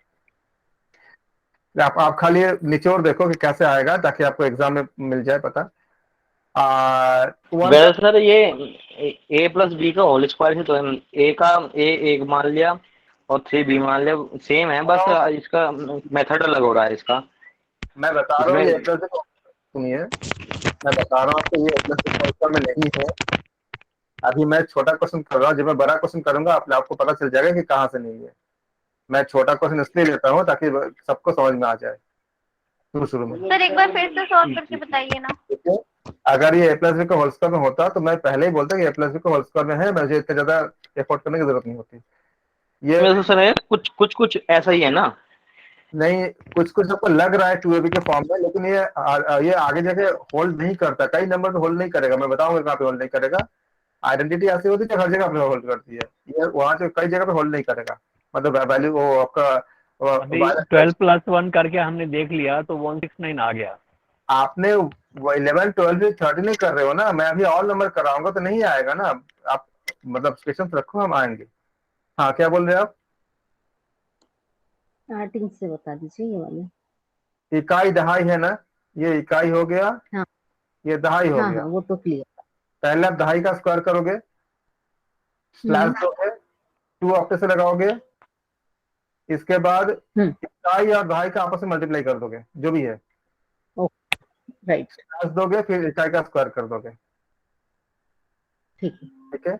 आप खाली निचोड़ देखो कि कैसे आएगा, ताकि आपको एग्जाम में मिल जाए पता। वैसे सर ये ए प्लस बी का होल स्क्वायर है, तो ए का एक मान लिया और 3 बी मान लिया, सेम है, बस इसका मेथड अलग हो रहा है इसका। मैं बता रहा हूँ ये प्लस सुनिए, मैं बता रहा हूँ आपको ये प्लस में नहीं है। अभी मैं छोटा क्वेश्चन कर रहा हूँ, जब मैं बड़ा क्वेश्चन करूंगा आपको पता चल जाएगा कि कहाँ से नहीं है। मैं छोटा क्वेश्चन इसलिए लेता हूँ ताकि सबको समझ में आ जाए शुरू में। सर एक बार फिर से सॉल्व करके बताइए ना। ठीक है, अगर ये ए प्लस बी का होल स्क्वायर में होता तो मैं पहले ही बोलता कि ए प्लस बी का होल स्क्वायर में है, मुझे इतना ज्यादा एफर्ट करने की जरूरत नहीं होती। ये सर कुछ ऐसा ही है ना, नहीं, कुछ कुछ आपको लग रहा है 2ab के फॉर्म में, लेकिन ये आगे जाके होल्ड नहीं करता। कई नंबर पे होल्ड नहीं करेगा, मैं बताऊंगा कहाँ पे होल्ड नहीं करेगा। आइडेंटिटी ऐसी होती है जो हर जगह पे होल्ड करती है, ये वहां से कई जगह पे होल्ड नहीं करेगा। मतलब वैल्यू वो आपका अभी 12 + 1 करके हमने देख लिया तो 169 आ गया। आपने 11 12 13 नहीं कर रहे हो ना, मैं अभी ऑल नंबर कराऊंगा तो नहीं आएगा ना। आप मतलब पेशेंस रखो, हम आएंगे। हाँ, क्या बोल रहे हैं आप? स्टार्टिंग से बता दीजिए ये वाले। इकाई दहाई है ना, ये इकाई हो गया, हाँ ये दहाई हो हाँ गया। हाँ, वो तो क्लियर। पहले आप दहाई का स्क्वायर करोगे, स्लैश दोगे, 2 ऑक्टे से लगाओगे, इसके बाद इकाई और दहाई का आपस में मल्टीप्लाई कर दोगे, जो भी है, राइट, स्लैश दोगे, फिर इकाई का स्क्वायर कर दोगे। ठीक है। ठीक है।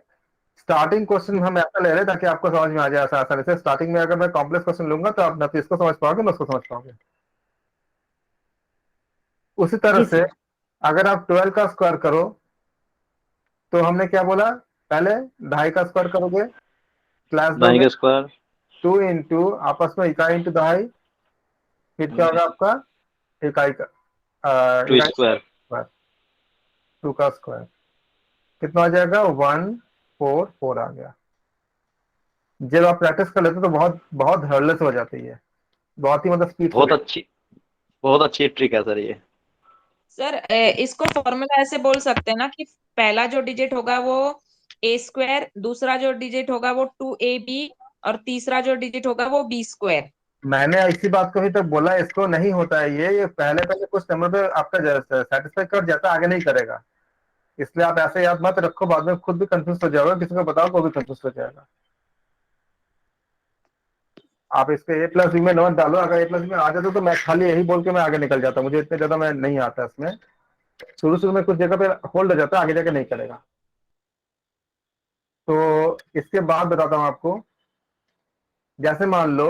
स्टार्टिंग क्वेश्चन हम ऐसा ले रहे हैं ताकि आपको समझ में आ जाए आसानी से। स्टार्टिंग में अगर मैं कॉम्प्लेक्स क्वेश्चन लूंगा तो आप ना तो इसको समझ पाओगे ना उसको समझ पाओगे। उसी तरह जी से सर। अगर आप 12 का स्क्वायर करो तो हमने क्या बोला, पहले दहाई का स्क्वायर करोगे, स्लैश ढाई दोगे, का स्क्वायर 2 इंटू आपस में इकाई इंटू दहाई, फिर क्या होगा आपका इकाई का 2 इकाई स्क्वायर स्क्वायर, 2 का स्क्वायर कितना आ जाएगा, 144 आ गया। जब आप प्रैक्टिस कर लेते हो तो बहुत बहुत हर्डलेस हो जाती है, बहुत ही मतलब स्पीड से। बहुत अच्छी ट्रिक है सर ये। सर इसको फॉर्मूला ऐसे बोल सकते हैं ना कि पहला जो डिजिट होगा वो ए स्क्वायर, दूसरा जो डिजिट होगा वो 2ab और तीसरा जो डिजिट होगा वो बी स्क्वायर। मैंने इसी बात को ही तक बोला, इसको नहीं होता है ये पहले पहले कुछ नंबर पे आपका सेटिस्फाई कर जाता है, आगे नहीं करेगा। इसलिए आप ऐसे याद मत रखो, बाद में खुद भी कंफ्यूज हो जाओगे, किसी को बताओ तो भी कंफ्यूज हो जाएगा। आप इसके ए प्लस बी में नोट डालो, अगर ए प्लस बी में आ जाते तो मैं खाली यही बोल के मैं आगे निकल जाता, मुझे इतने ज्यादा मैं नहीं आता इसमें। शुरू शुरू में कुछ जगह पे होल्ड हो जाता है, आगे जाके नहीं करेगा। तो इसके बाद बताता हूँ आपको। जैसे मान लो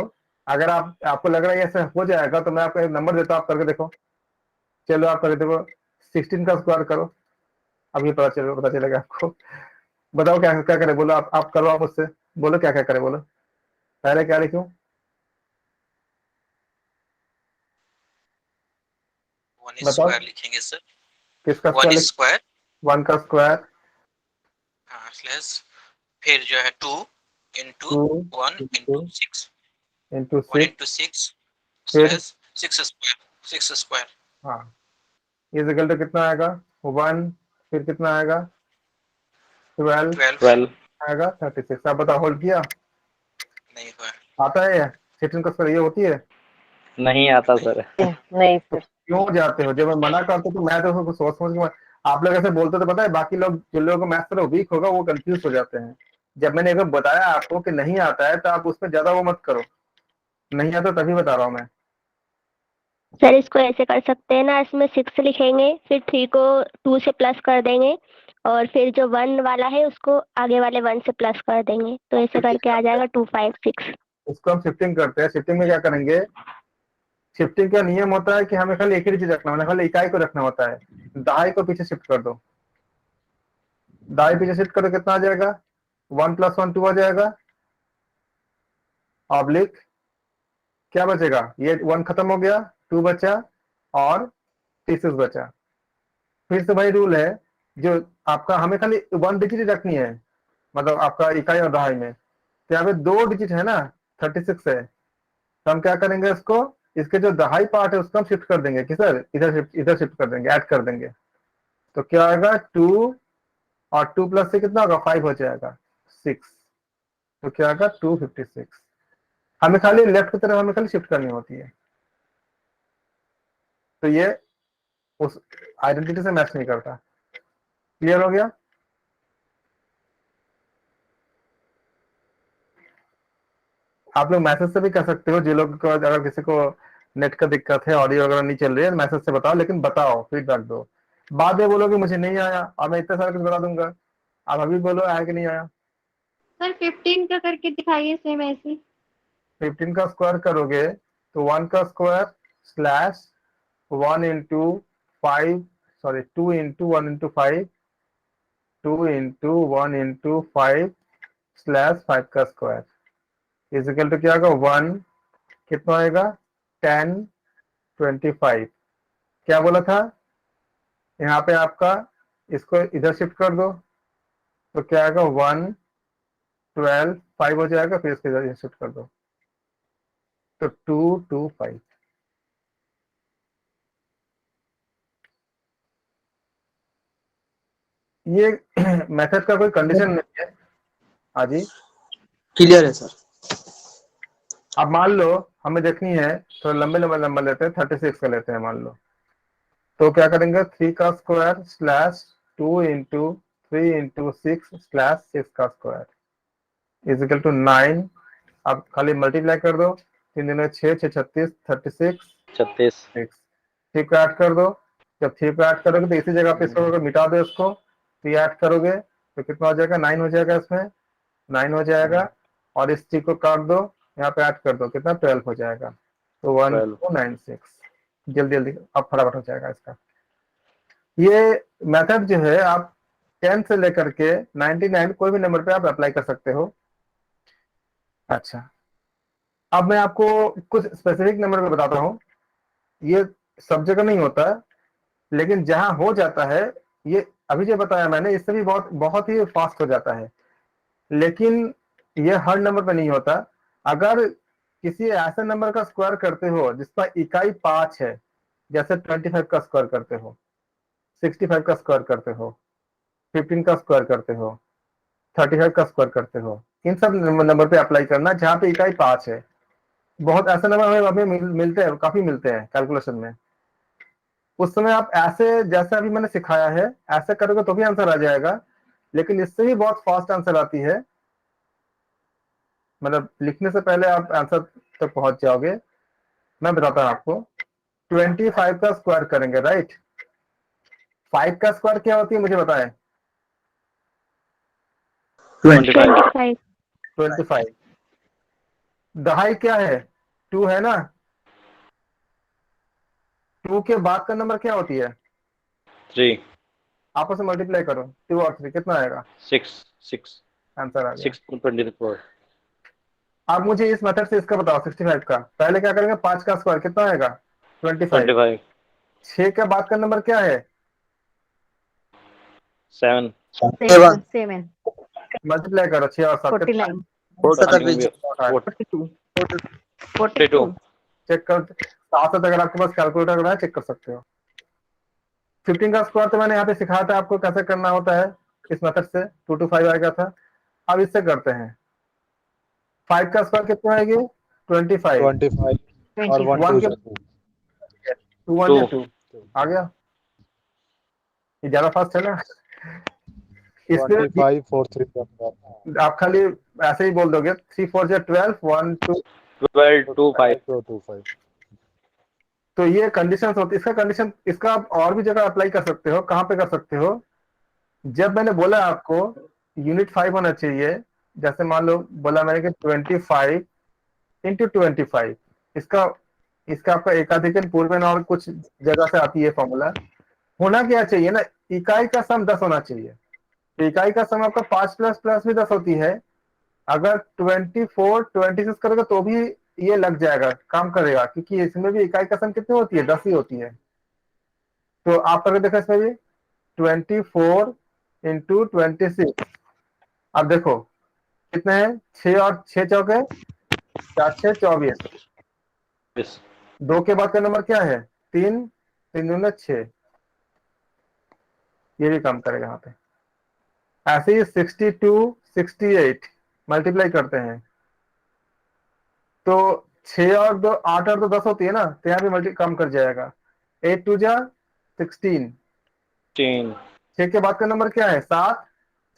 अगर आपको लग रहा है ऐसे हो जाएगा तो मैं आपको एक नंबर देता हूँ, आप करके देखो। चलो आप करके देखो, 16 का स्क्वायर करो, अभी पता चलेगा आपको। बताओ क्या क्या करें, बोलो आप करो, आप मुझसे बोलो क्या क्या करें, बोलो पहले क्या लिखूं? 1 बताओ स्क्वायर लिखेंगे सर। किसका 1 स्क्वायर लिख? स्क्वायर 1 का स्क्वायर, स्लैश, फिर जो है 2 इंटू 2 1 इंटू 6, इंटू 1 6, इंटू 6 फिर स्लैश 6 स्क्वायर, 6 स्क्वायर। हाँ, इज इक्वल टू कितना आएगा, 1, फिर कितना आएगा 12, 12 आएगा 36। आप बताओ होल्ड किया? नहीं हुआ। आता है? 16 का स्क्वायर ये होती है? नहीं आता सर। नहीं तो सर। क्यों जाते हो? जब मैं मना करता हूं तो मैं तो उसको सोच समझ के आप लोग ऐसे बोलते तो पता है, बाकी लोग जो लोगों को मैथ्स थोड़ा वीक होगा वो कंफ्यूज हो जाते हैं। जब मैंने एक बताया आपको कि नहीं आता है तो आप उसमें ज्यादा वो मत करो, नहीं आता तभी बता रहा हूँ मैं। सर इसको ऐसे कर सकते हैं ना, इसमें 6 लिखेंगे, फिर 3 को 2 से प्लस कर देंगे, और फिर जो 1 वाला है उसको आगे वाले 1 से प्लस कर देंगे, तो ऐसे करके आ जाएगा 2 5 6। उसको हम शिफ्टिंग करते हैं। शिफ्टिंग में क्या करेंगे, शिफ्टिंग का नियम होता है कि हमें खाली एक ही चीज रखना, मतलब खाली इकाई को रखना होता है। दहाई को पीछे शिफ्ट कर दो, दहाई पीछे शिफ्ट करो, कितना आ जाएगा, 1 + 1 2 आ जाएगा, ऑब्लिक क्या बचेगा, ये 1 खत्म हो गया, 2 बचा और 36 बचा। फिर से वही रूल है, जो आपका हमें खाली 1 डिजिट रखनी है, मतलब आपका इकाई और दहाई में। तो यहाँ पे 2 डिजिट है ना, 36 है, तो हम क्या करेंगे, इसको इसके जो दहाई पार्ट है उसको हम शिफ्ट कर देंगे, किधर, इधर शिफ्ट कर देंगे, ऐड कर देंगे। तो क्या आएगा 2, और 2 + 6 कितना होगा, 5 हो जाएगा, 6। तो क्या आएगा 256। हमें खाली लेफ्ट की तरफ हमें खाली शिफ्ट करनी होती है। तो ये उस आइडेंटिटी से मैच नहीं करता। क्लियर हो गया? आप लोग मैसेज से भी कर सकते हो, जो लोग को अगर किसी को नेट का दिक्कत है, ऑडियो वगैरह नहीं चल रही है, मैसेज से बताओ, लेकिन बताओ, फीडबैक दो। बाद में बोलोगे मुझे नहीं आया और मैं इतना सारा कुछ बता दूंगा, आप अभी बोलो आया कि नहीं आया। सर 15 का करके दिखाइए सेम ऐसे। 15 का स्क्वायर करोगे तो 1 का square slash 1 into 5, sorry 2 into 1 into 5, 2 into 1 into 5 slash 5 का स्क्वायर इज इक्वल टू क्या होगा, 1, कितना आएगा 10 25। क्या बोला था, यहाँ पे आपका इसको इधर शिफ्ट कर दो, तो क्या आएगा 1 12 5 हो जाएगा, फिर इसको इधर शिफ्ट कर दो तो 2 2 5। ये मेथड का कोई कंडीशन नहीं है। हाँ जी, क्लियर है सर। अब मान लो हमें देखनी है, तो लंबे लंबे नंबर लेते हैं, 36 का लेते हैं मान लो। तो क्या करेंगे, 3 का square slash 2 into 3 into 6 slash 6 का स्क्वायर इज इक्वल टू 9। अब खाली मल्टीप्लाई कर दो, 3 दिन 6 6 36 36 36 3 को ऐड कर दो। जब 3 को ऐड करोगे तो इसी जगह पे इसको मिटा दो, इसको 3 ऐड करोगे तो कितना हो जाएगा, 9 हो जाएगा, इसमें 9 हो जाएगा। और इस 3 को काट दो, यहाँ पे ऐड कर दो, कितना 12 हो जाएगा। तो 1296 जल्दी जल्दी अब फटाफट हो जाएगा इसका। ये मेथड जो है आप 10 से लेकर के 99 कोई भी नंबर पे आप अप्लाई कर सकते हो। अच्छा, अब मैं आपको कुछ स्पेसिफिक नंबर पे बताता हूँ। ये सब जगह नहीं होता, लेकिन जहां हो जाता है, ये अभी जो बताया मैंने इससे भी बहुत बहुत ही फास्ट हो जाता है, लेकिन ये हर नंबर पे नहीं होता। अगर किसी ऐसे नंबर का स्क्वायर करते हो जिसका इकाई 5 है, जैसे 25 का स्क्वायर करते हो, 65 का स्क्वायर करते हो, 15 का स्क्वायर करते हो, 35 का स्क्वायर करते हो, इन सब नंबर पे अप्लाई करना जहां पे इकाई 5 है। बहुत ऐसे नंबर हमें मिलते हैं, काफी मिलते हैं कैलकुलेशन में। उस समय आप ऐसे, जैसे अभी मैंने सिखाया है, ऐसे करोगे तो भी आंसर आ जाएगा, लेकिन इससे भी बहुत फास्ट आंसर आती है। मतलब लिखने से पहले आप आंसर तक पहुंच जाओगे। मैं बताता हूं आपको, 25 का स्क्वायर करेंगे, राइट। 5 का स्क्वायर क्या होती है मुझे बताएं। 25 25 दहाई क्या है, 2 है ना। 2 के बाद का नंबर क्या होती है, 3 आपस में मल्टीप्लाई करो, 2 और 3 कितना आएगा, 6 आंसर आ गया। 624 आप मुझे इस मेथड से इसका बताओ, 65 का। पहले क्या करेंगे, 5 का स्क्वायर कितना आएगा, 25। 6 के बाद का नंबर क्या है, 7 7 मल्टीप्लाई करो, 6 और 7 कितना 49 42। 42 चेक कर, साथ साथ अगर आपके पास कैलकुलेटर अगर है चेक कर सकते हो। 15 का स्क्वायर तो मैंने यहाँ पे सिखाया था आपको कैसे करना होता है, इस मेथड से 2 to 5 आ गया था। अब इससे करते हैं, 5 का स्क्वायर कितना आएगी, 25 और 1 1 2 के 2 1 या 2 आ गया। ये ज्यादा फास्ट है ना। इसमें 25 4 3 आप खाली ऐसे ही बोल दोगे, 3 4 12 1 2 12 2 5 2 5। तो ये कंडीशन होती है। इसका कंडीशन, इसका आप और भी जगह अप्लाई कर सकते हो। कहाँ पे कर सकते हो, जब मैंने बोला आपको यूनिट 5 होना चाहिए, जैसे मान लो बोला मैंने कि 25 इंटू 25, इसका इसका आपका एकाधिकन पूर्वन और कुछ जगह से आती है फॉर्मूला। होना क्या चाहिए ना, इकाई का सम 10 होना चाहिए। तो इकाई का सम आपका 5 प्लस प्लस भी 10 होती है। अगर 24 26 करोगे तो भी ये लग जाएगा, काम करेगा, क्योंकि इसमें भी इकाई का सम कितनी होती है, 10 ही होती है। तो आप करके देखो इसमें भी 24 इंटू 26। अब देखो कितने हैं, 6 और 6 चौके 4 6 24। 2 के बाद का नंबर क्या है, 3 3 दूना 6। ये भी काम करेगा यहाँ पे। ऐसे ही 62 68 मल्टीप्लाई करते हैं तो 6 और 2 8 और 2 10 होती है ना, तो यहाँ भी मल्टी कम कर जाएगा। 8 2 जा 16। 6 के बाद का नंबर क्या है, 7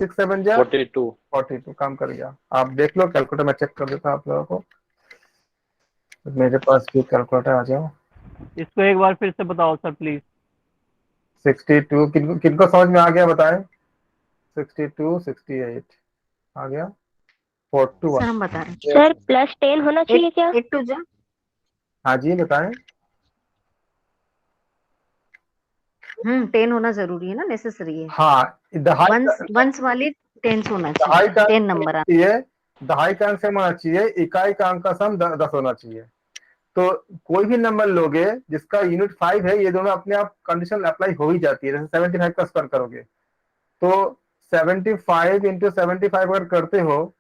6 7 जा 42 काम कर गया। आप देख लो कैलकुलेटर में, चेक कर देता हूं आप लोगों को। मेरे पास भी कैलकुलेटर आ जाओ। इसको एक बार फिर से बताओ सर प्लीज। 62 किनको समझ में आ गया बताएं। 62 68 आ गया। 41 सर हम बता रहे हैं सर प्लस 10 होना चाहिए क्या? 8 2 जा। हाँ जी बताएं। 10 होना जरूरी है ना, नेसेसरी है। हाँ, दहाई वंस वाली 10 होना दहाई चाहिए, का 10 नंबर आना चाहिए, दहाई का अंक सम होना चाहिए, इकाई का अंक का सम 10 होना चाहिए। तो कोई भी नंबर लोगे जिसका यूनिट 5 है, ये दोनों अपने आप कंडीशन अप्लाई हो ही जाती है। जैसे 75 का स्क्वायर करोगे तो 75 इंटू 75 अगर करते हो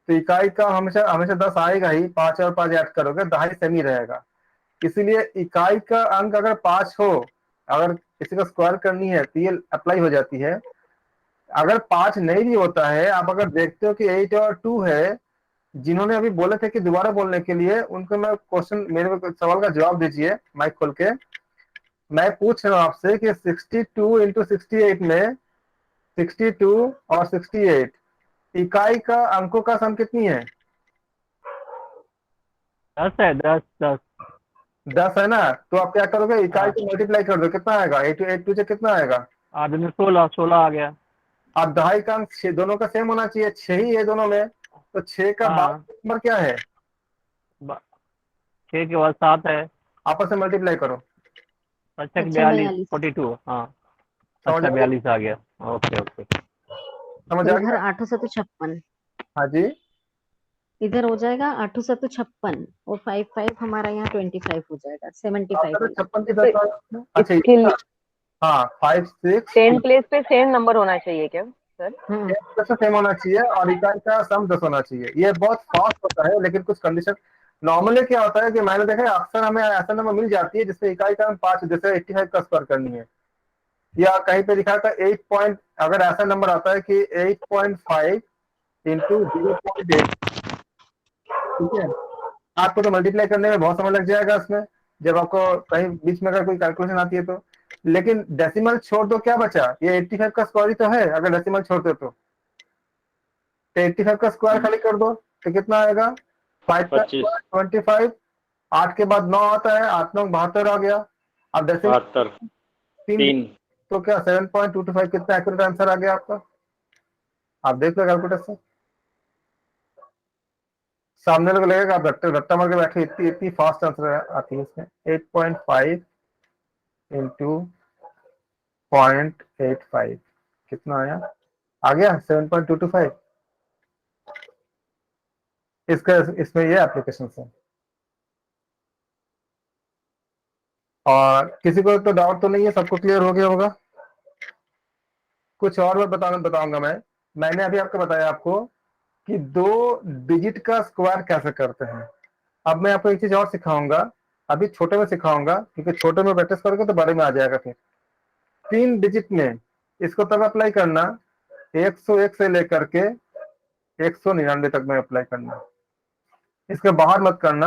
तो इकाई का हमेशा हमेशा 10 आएगा ही। 5 और 5 ऐड करोगे, दहाई सेमी रहेगा। इसीलिए इकाई का अंक अगर 5 हो, अगर किसी को स्क्वायर करनी है तो ये अप्लाई हो जाती है। अगर 5 नहीं भी होता है, आप अगर देखते हो कि 8 और 2 है, जिन्होंने अभी बोले थे कि दोबारा बोलने के लिए, उनको मैं क्वेश्चन, मेरे सवाल का जवाब दीजिए माइक खोल के। मैं पूछ रहा हूँ आपसे कि 62 इंटू 68 में 62 और 68 इकाई का अंकों का सम कितनी है? 10 है, 10 10। 10 है ना? तो आप क्या करोगे, इकाई को मल्टीप्लाई कर दो, कितना आएगा? 8 से कितना आएगा? 8 में 16 आ गया। आप दहाई का अंक दोनों का सेम होना चाहिए, 6 ही है दोनों में, तो 6 का बाद नंबर क्या है? 6 के बाद 7 है। आपस में मल्टीप्लाई करो। अच्छा 42 42 हाँ अच्छा 42 आ गया। ओके ओके समझ आ इधर गया? 8 से तो 56, हाँ जी, इधर हो जाएगा 8 से तो 56 और 5 5 हमारा यहाँ 25 हो जाएगा, 75। 56 की 10 अच्छा इसके लिए हाँ 5 6 10 प्लेस पे सेम नंबर होना चाहिए क्या सर? सेम होना चाहिए और इकाई का सम 10 होना चाहिए। ये बहुत फास्ट होता है, लेकिन कुछ कंडीशन नॉर्मली क्या होता है कि मैंने देखा है अक्सर हमें ऐसा नंबर मिल जाती है जिसमें इकाई का हम 5, जैसे 85 का स्क्वायर करनी है, या कहीं पे लिखा था 8 पॉइंट, अगर ऐसा नंबर आता है कि 8.5 इंटू 0.8, ठीक है, आपको तो मल्टीप्लाई करने में बहुत समय लग जाएगा इसमें, जब आपको कहीं बीच में अगर कोई कैलकुलेशन आती है तो। लेकिन डेसिमल छोड़ दो, क्या बचा? ये 85 का स्क्वायर ही तो है, अगर डेसिमल छोड़ते तो 85 का स्क्वायर खाली कर दो तो कितना आएगा? 5 का 25, 8 के बाद 9 आता है, 8 9 72 आ गया। अब डेसिमल 3 तो क्या 7.225 कितना एक्यूरेट आंसर आ गया आपका? आप देख लो कैलकुलेटर से, सामने लोग लगेगा आप रट्टा मार के बैठे, इतनी फास्ट आंसर आती है इसमें। 8.5 इंटू 0.85 कितना आया? आ गया 7.225। इसका इसमें ये एप्लीकेशन है। और किसी को तो डाउट तो नहीं है, सबको क्लियर हो गया होगा? कुछ और मैं बताऊंगा मैंने अभी आपको बताया आपको कि 2 डिजिट का स्क्वायर कैसे करते हैं। अब मैं आपको एक चीज और सिखाऊंगा, अभी छोटे में सिखाऊंगा, क्योंकि छोटे में प्रैक्टिस करोगे तो बड़े में आ जाएगा। फिर 3 डिजिट में इसको तब अप्लाई करना 101 से लेकर के 199 तक में अप्लाई करना, इसके बाहर मत करना,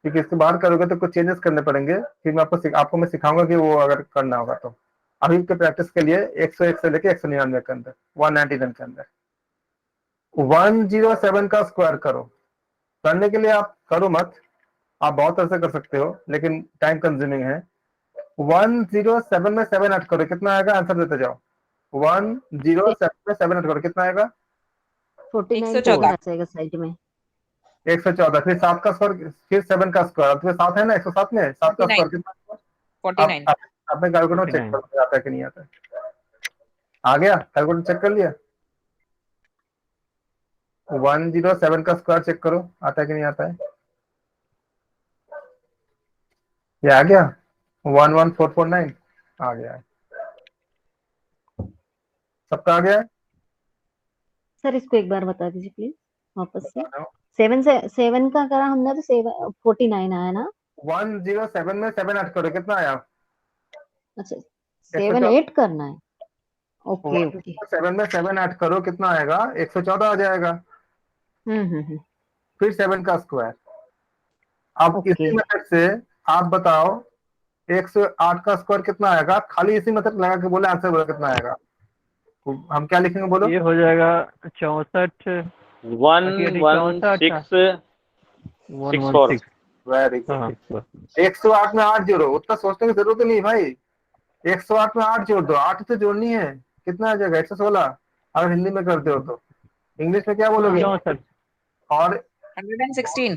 क्योंकि इसके बाहर करोगे तो कुछ चेंजेस करने पड़ेंगे। फिर मैं आपको मैं सिखाऊंगा कि वो अगर करना होगा तो। अभी के प्रैक्टिस के लिए 101 से लेके 199 के अंदर, 199 के अंदर 107 का स्क्वायर करो। करने के लिए आप करो मत, आप बहुत तरह से कर सकते हो, लेकिन टाइम कंज्यूमिंग है। 107 में 7 ऐड करो, कितना आएगा? आंसर देते जाओ। 107 में 7 ऐड करो, कितना आएगा? 49 आ जाएगा साइड में। 114, फिर 7 का स्क्वायर, फिर 7 का स्क्वायर, फिर 7 है ना, 107 में 7 का स्क्वायर कितना? 49। आपने कैलकुलेटर चेक कर आता है कि नहीं आता है? आ गया? कैलकुलेटर चेक कर लिया? 107 का स्क्वायर चेक करो, आता है कि नहीं आता है? ये आ गया 11449 आ गया है, सबका आ गया है? सर इसको एक बार बता दीजिए प्लीज वापस से। 7 का करा हमने तो 49 आया ना? 107 में 7 ऐड करो, कितना आया? अच्छा 7 8 करना है। ओके ओके 7 में 7 ऐड करो, कितना आएगा? 114 आ जाएगा। फिर 7 का स्क्वायर। अब इसी मेथड से आप बताओ 108 का स्क्वायर कितना आएगा? खाली इसी मेथड लगा के बोले, आंसर बोला कितना आएगा? हम क्या लिखेंगे बोलो? ये हो जाएगा 64 11664। Very good. 108 में 8 जोड़ो, उतना सोचने की जरूरत नहीं भाई। 108 में 8 जोड़ दो, 8 तो जोड़नी है, कितना आ जाएगा? 116। अगर हिंदी में करते हो तो इंग्लिश में क्या बोलोगे? और 116।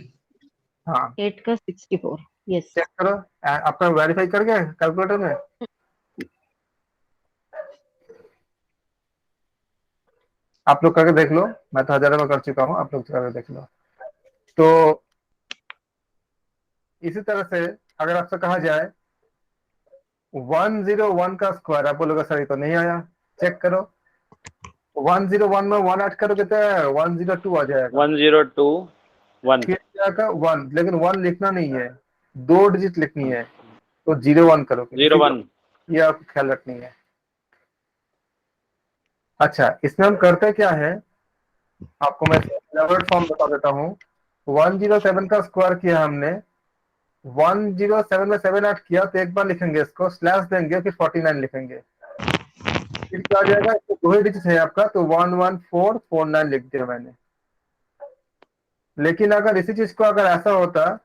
हाँ 8 का 64। यस चेक करो, आपका वेरीफाई कर गया कैलकुलेटर में? आप लोग करके देख लो, मैं तो हजारों में कर चुका हूँ, आप लोग करके देख लो। तो इसी तरह से अगर आपसे कहा जाए 101 का स्क्वायर, आप बोलोगे सर ये तो नहीं आया, चेक करो। 101 में 1 ऐड करो, कितना है? 102 आ जाएगा। 102 1 फिर जाएगा 1, लेकिन 1 लिखना नहीं है, 2 डिजिट लिखनी है, तो 01 करो। 01 ये आपको ख्याल रखनी है। अच्छा, इसमें हम करते क्या है, आपको मैं elaborate फॉर्म बता देता हूँ। 107 का स्क्वायर किया हमने, 107 में 7 ऐड किया तो एक बार लिखेंगे, इसको स्लैश देंगे, फिर 49 लिखेंगे, फिर क्या आ जाएगा, इसको दो ही डिजिट है आपका, तो 11449 लिख दिया मैंने। लेकिन अगर इसी चीज को अगर ऐसा होता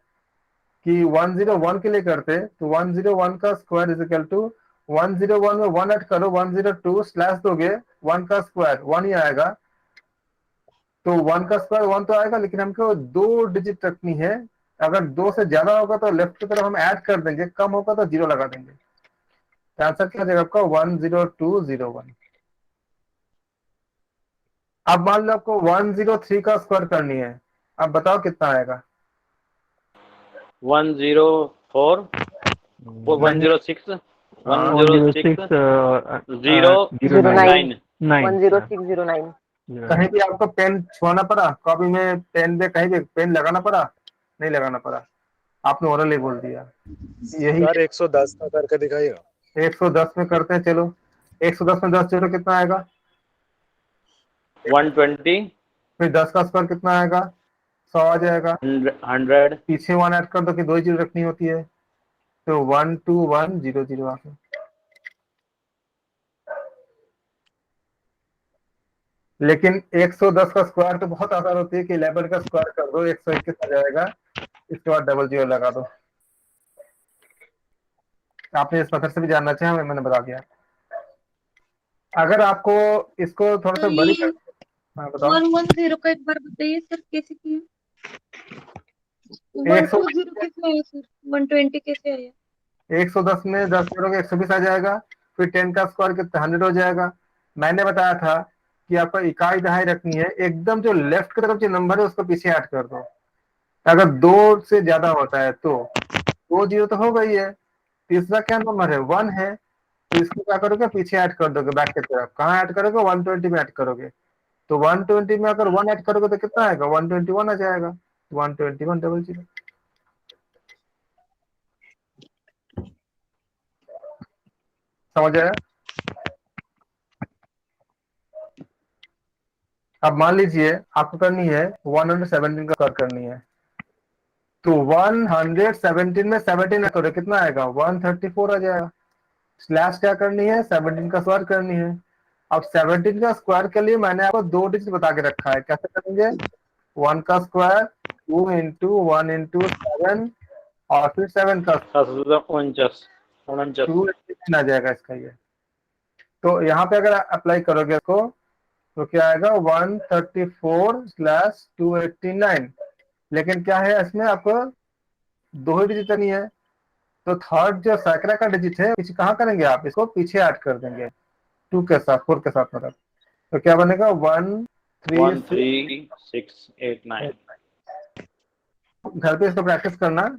कि 101 के लिए करते, तो 101 का स्क्वायर इज इक्वल टू 101 में 1 ऐड करो, 102 स्लैश दोगे, 1 का स्क्वायर 1 ही आएगा, तो 1 का स्क्वायर 1 तो आएगा, लेकिन हमको दो डिजिट रखनी है। अगर 2 से ज्यादा होगा तो लेफ्ट की तरफ हम ऐड कर देंगे, कम होगा तो 0 लगा देंगे। तो आंसर क्या देगा आपका 10201। अब मान लो आपको 103 का स्क्वायर करनी है, अब बताओ कितना आएगा। 104 106 106 09 9 10609 कहीं भी आपको पेन छुआना पड़ा, कॉपी में पेन पे कहीं भी पेन लगाना पड़ा, नहीं लगाना पड़ा, आपने ओरली बोल दिया। यही सर 110 का करके दिखाइएगा। 110 में करते हैं, चलो 110 में 10 जोड़ो कितना आएगा, 120 फिर 10 का स्क्वायर कितना आएगा, 100 आ जाएगा, 100 पीछे 1 ऐड कर दो कि 2 ही जीरो रखनी होती है, तो 12100 आ गया। लेकिन 110 का स्क्वायर तो बहुत आसान होती है कि 11 का स्क्वायर कर दो, 121 आ जाएगा, इसके बाद डबल जीरो लगा दो। आपने इस मेथड से भी जानना चाहिए, मैंने बता दिया। अगर आपको इसको थोड़ा सा बड़ी कर, हाँ बताओ। 110 का एक बार बताइए सर, कैसे किया? 120 कैसे आया सर? 120 कैसे आया? 110 में 10 जोड़ोगे 120 आ जाएगा, फिर 10 का स्क्वायर कितना 100 हो जाएगा। मैंने बताया था कि आपको इकाई दहाई रखनी है, एकदम जो लेफ्ट की तरफ जो नंबर है उसको पीछे ऐड कर दो। अगर 2 से ज्यादा होता है तो 2 जीरो तो हो गई है, तीसरा क्या नंबर है 1 है, तो इसको क्या करोगे पीछे ऐड कर दोगे, बैक की तरफ। कहाँ ऐड करोगे 120 में ऐड करोगे, तो 120 में अगर 1 ऐड करोगे तो कितना आएगा 121 आ जाएगा, 12100। समझ आया? अब मान लीजिए आपको करनी है 117 का कर करनी है, तो 117 में 17 करो कितना आएगा 134 आ जाएगा। स्लैश क्या करनी है 17 का स्क्वायर करनी है। अब 17 का स्क्वायर के लिए मैंने आपको दो डिजिट बता के रखा है, कैसे करेंगे, 1 का स्क्वायर 2 इंटू 1 इंटू 7 और फिर 7 का 2 आ जाएगा इसका ये। तो यहाँ पे अगर अप्लाई करोगे इसको तो क्या आएगा 134/289। लेकिन क्या है इसमें आपको दो ही डिजिट नहीं है, तो थर्ड जो सैकड़ा का डिजिट है पीछे कहाँ करेंगे आप, इसको पीछे ऐड कर देंगे 2 के साथ 4 के साथ मतलब। तो क्या बनेगा 13689। घर पे इसको प्रैक्टिस करना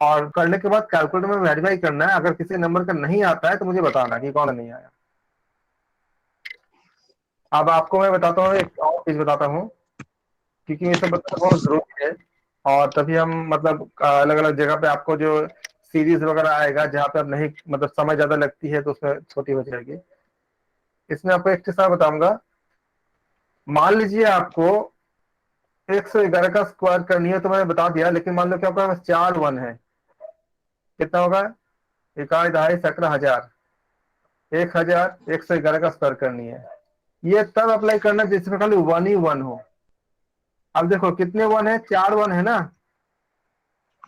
और करने के बाद कैलकुलेटर में वेरीफाई करना है। अगर किसी नंबर का नहीं आता है तो मुझे बताना कि कौन नहीं आया। अब आपको मैं बताता हूँ एक और चीज बताता हूँ, क्योंकि ये सब बताना बहुत जरूरी है, और तभी हम मतलब अलग अलग जगह पे आपको जो सीरीज वगैरह आएगा जहाँ पे अब नहीं मतलब समय ज्यादा लगती है तो उसमें छोटी हो जाएगी। इसमें आपको एक चीज और बताऊंगा, मान लीजिए आपको 111 का स्क्वायर करनी है तो मैंने बता दिया, लेकिन मान लो कि आपका 4 1 है, कितना होगा, इकाई दहाई सैकड़ा हजार, 1111 का स्क्वायर करनी है। ये तब अप्लाई करना जिसमें खाली 1 ही 1 हो। अब देखो कितने 1 है, 4 1 है ना,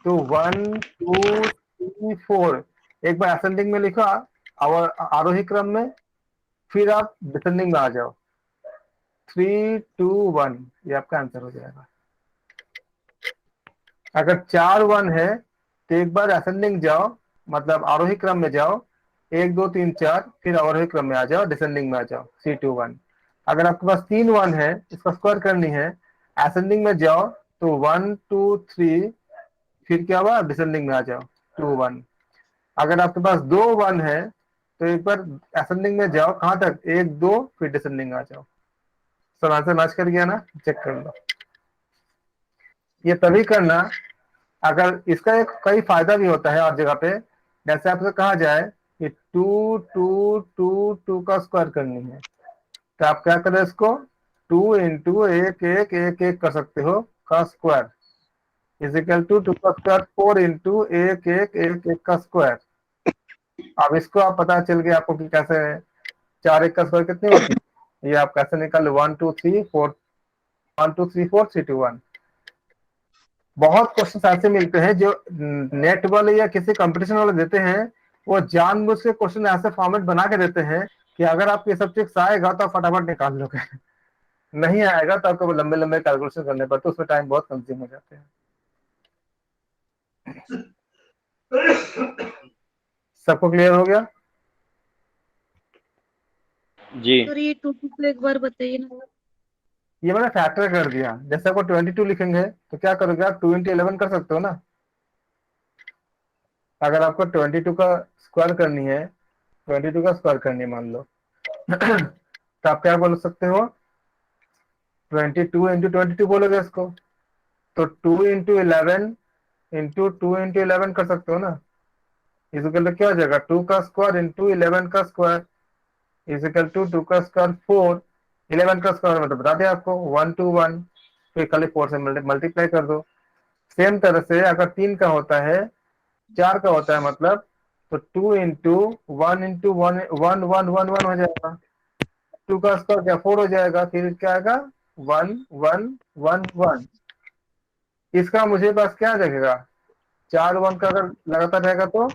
तो 1 2 3 4 एक बार असेंडिंग में लिखा और आरोही क्रम में, फिर आप डिसेंडिंग में आ जाओ 3 2 1, ये आपका आंसर हो जाएगा। अगर 4 1 है तो एक बार असेंडिंग जाओ, मतलब आरोही क्रम में जाओ, 1 2 3 4, फिर आरोही क्रम में आ जाओ, डिसेंडिंग में आ जाओ 3 2 1। अगर आपके पास 3 1 है, इसका स्क्वायर करनी है, असेंडिंग में जाओ तो 1 2 3, फिर क्या हुआ डिसेंडिंग में आ जाओ 2 1। अगर आपके पास 2 1 है तो एक बार असेंडिंग में जाओ, कहां तक 1 2, फिर डिसेंडिंग आ जाओ। सब आंसर मैच कर गया ना, चेक कर लो। ये तभी करना, अगर इसका एक कई फायदा भी होता है और जगह पे, जैसे आपसे कहा जाए कि 2 2 2 2 का स्क्वायर करनी है, तो आप क्या करें इसको 2 इंटू एक एक एक एक कर सकते हो का स्क्वायर इजिकल टू 2 का स्क्वायर 4 इंटू एक एक एक एक का स्क्वायर। अब इसको आप पता चल गया आपको कि कैसे 4 एक का स्क्वायर कितनी होती है, ये आप कैसे निकाल 1 2 3 4 1 2 3 4 3 2 1। बहुत क्वेश्चन ऐसे मिलते हैं जो नेट वाले या किसी कंपटीशन वाले देते हैं, वो जानबूझ के क्वेश्चन ऐसे फॉर्मेट बना के देते हैं कि अगर आपको ये सब ट्रिक्स आएगा तो आप फटाफट निकाल लोगे, नहीं आएगा तो आपको लंबे लंबे कैलकुलेशन करने पड़ते, उसमें टाइम बहुत कंज्यूम हो जाते हैं। सबको क्लियर हो गया? जी सर ये 2 को एक बार बताइए ना। ये मैंने फैक्टर कर दिया, जैसे आपको 22 लिखेंगे तो क्या करोगे आप 2 इंटू 11 कर सकते हो ना। अगर आपको 22 का स्क्वायर करनी है, 22 का स्क्वायर करनी है मान लो तो आप क्या बोल सकते हो 22 इंटू 22 बोलोगे इसको, तो 2 इंटू 11 इंटू 2 इंटू 11 कर सकते हो ना। इजिकल टू क्या हो जाएगा 2 का स्क्वायर इंटू 11 का स्क्वायर इजिकल टू 2 का स्क्वायर 4, 11 का स्क्वायर मतलब बता दिया आपको 1 2 1, फिर खाली 4 से मल्टीप्लाई कर दो। सेम तरह से अगर 3 का होता है 4 का होता है मतलब, तो 2 इंटू 1 इंटू 1 1 1 1 1 हो जाएगा, 2 का स्क्वायर क्या 4 हो जाएगा, फिर क्या आएगा 1 1 1 1। इसका मुझे पास क्या देखेगा 4 1 का अगर लगातार रहेगा तो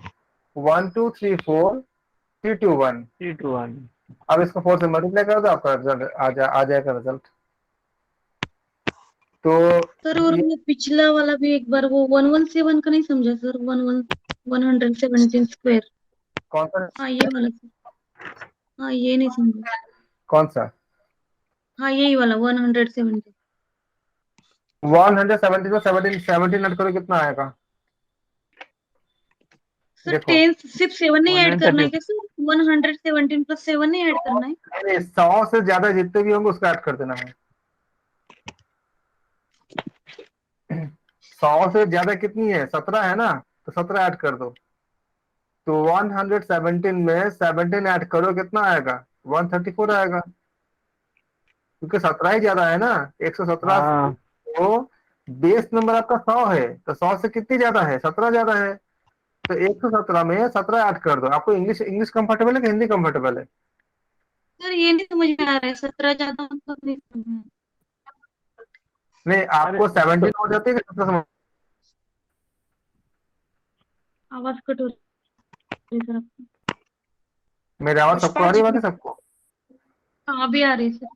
1 2 3 4 3 2 1। 3 2 1। अब इसको 4 से मल्टीप्लाई कर दो आपका रिजल्ट आ जाएगा रिजल्ट। तो सर और वो पिछला वाला भी एक बार वो 117 का नहीं समझा सर, 117 स्क्वायर। कौन सा हाँ ये वाला सर, हाँ ये नहीं समझा। कौन सा हाँ यही वाला 170। 170 में 17 ऐड करो कितना आएगा सर देखो 10 सिर्फ 7 नहीं ऐड करना है 130। क्या सर? 117 प्लस 7 नहीं ऐड करना है? अरे 100 से ज्यादा जितने भी होंगे उसका ऐड कर देना है। 100 से ज्यादा कितनी है 17 है ना, तो 17 ऐड कर दो। तो 117 में 17 ऐड करो कितना आएगा 134 आएगा, क्योंकि 17 ही ज्यादा है ना 117। हाँ तो बेस नंबर आपका 100 है, तो 100 से कितनी ज्यादा है 17 ज्यादा है, तो 117 में 17 ऐड कर दो। आपको इंग्लिश इंग्लिश कंफर्टेबल है कि हिंदी कंफर्टेबल है? सर ये नहीं समझ में आ रहा है, 17 ज्यादा मतलब नहीं समझ में। नहीं आपको 17 हो जाती है कि 17 आवाज कट हो रही है सर आपकी। मेरी आवाज सबको आ रही है बाकी सबको? हाँ अभी आ रही है सर।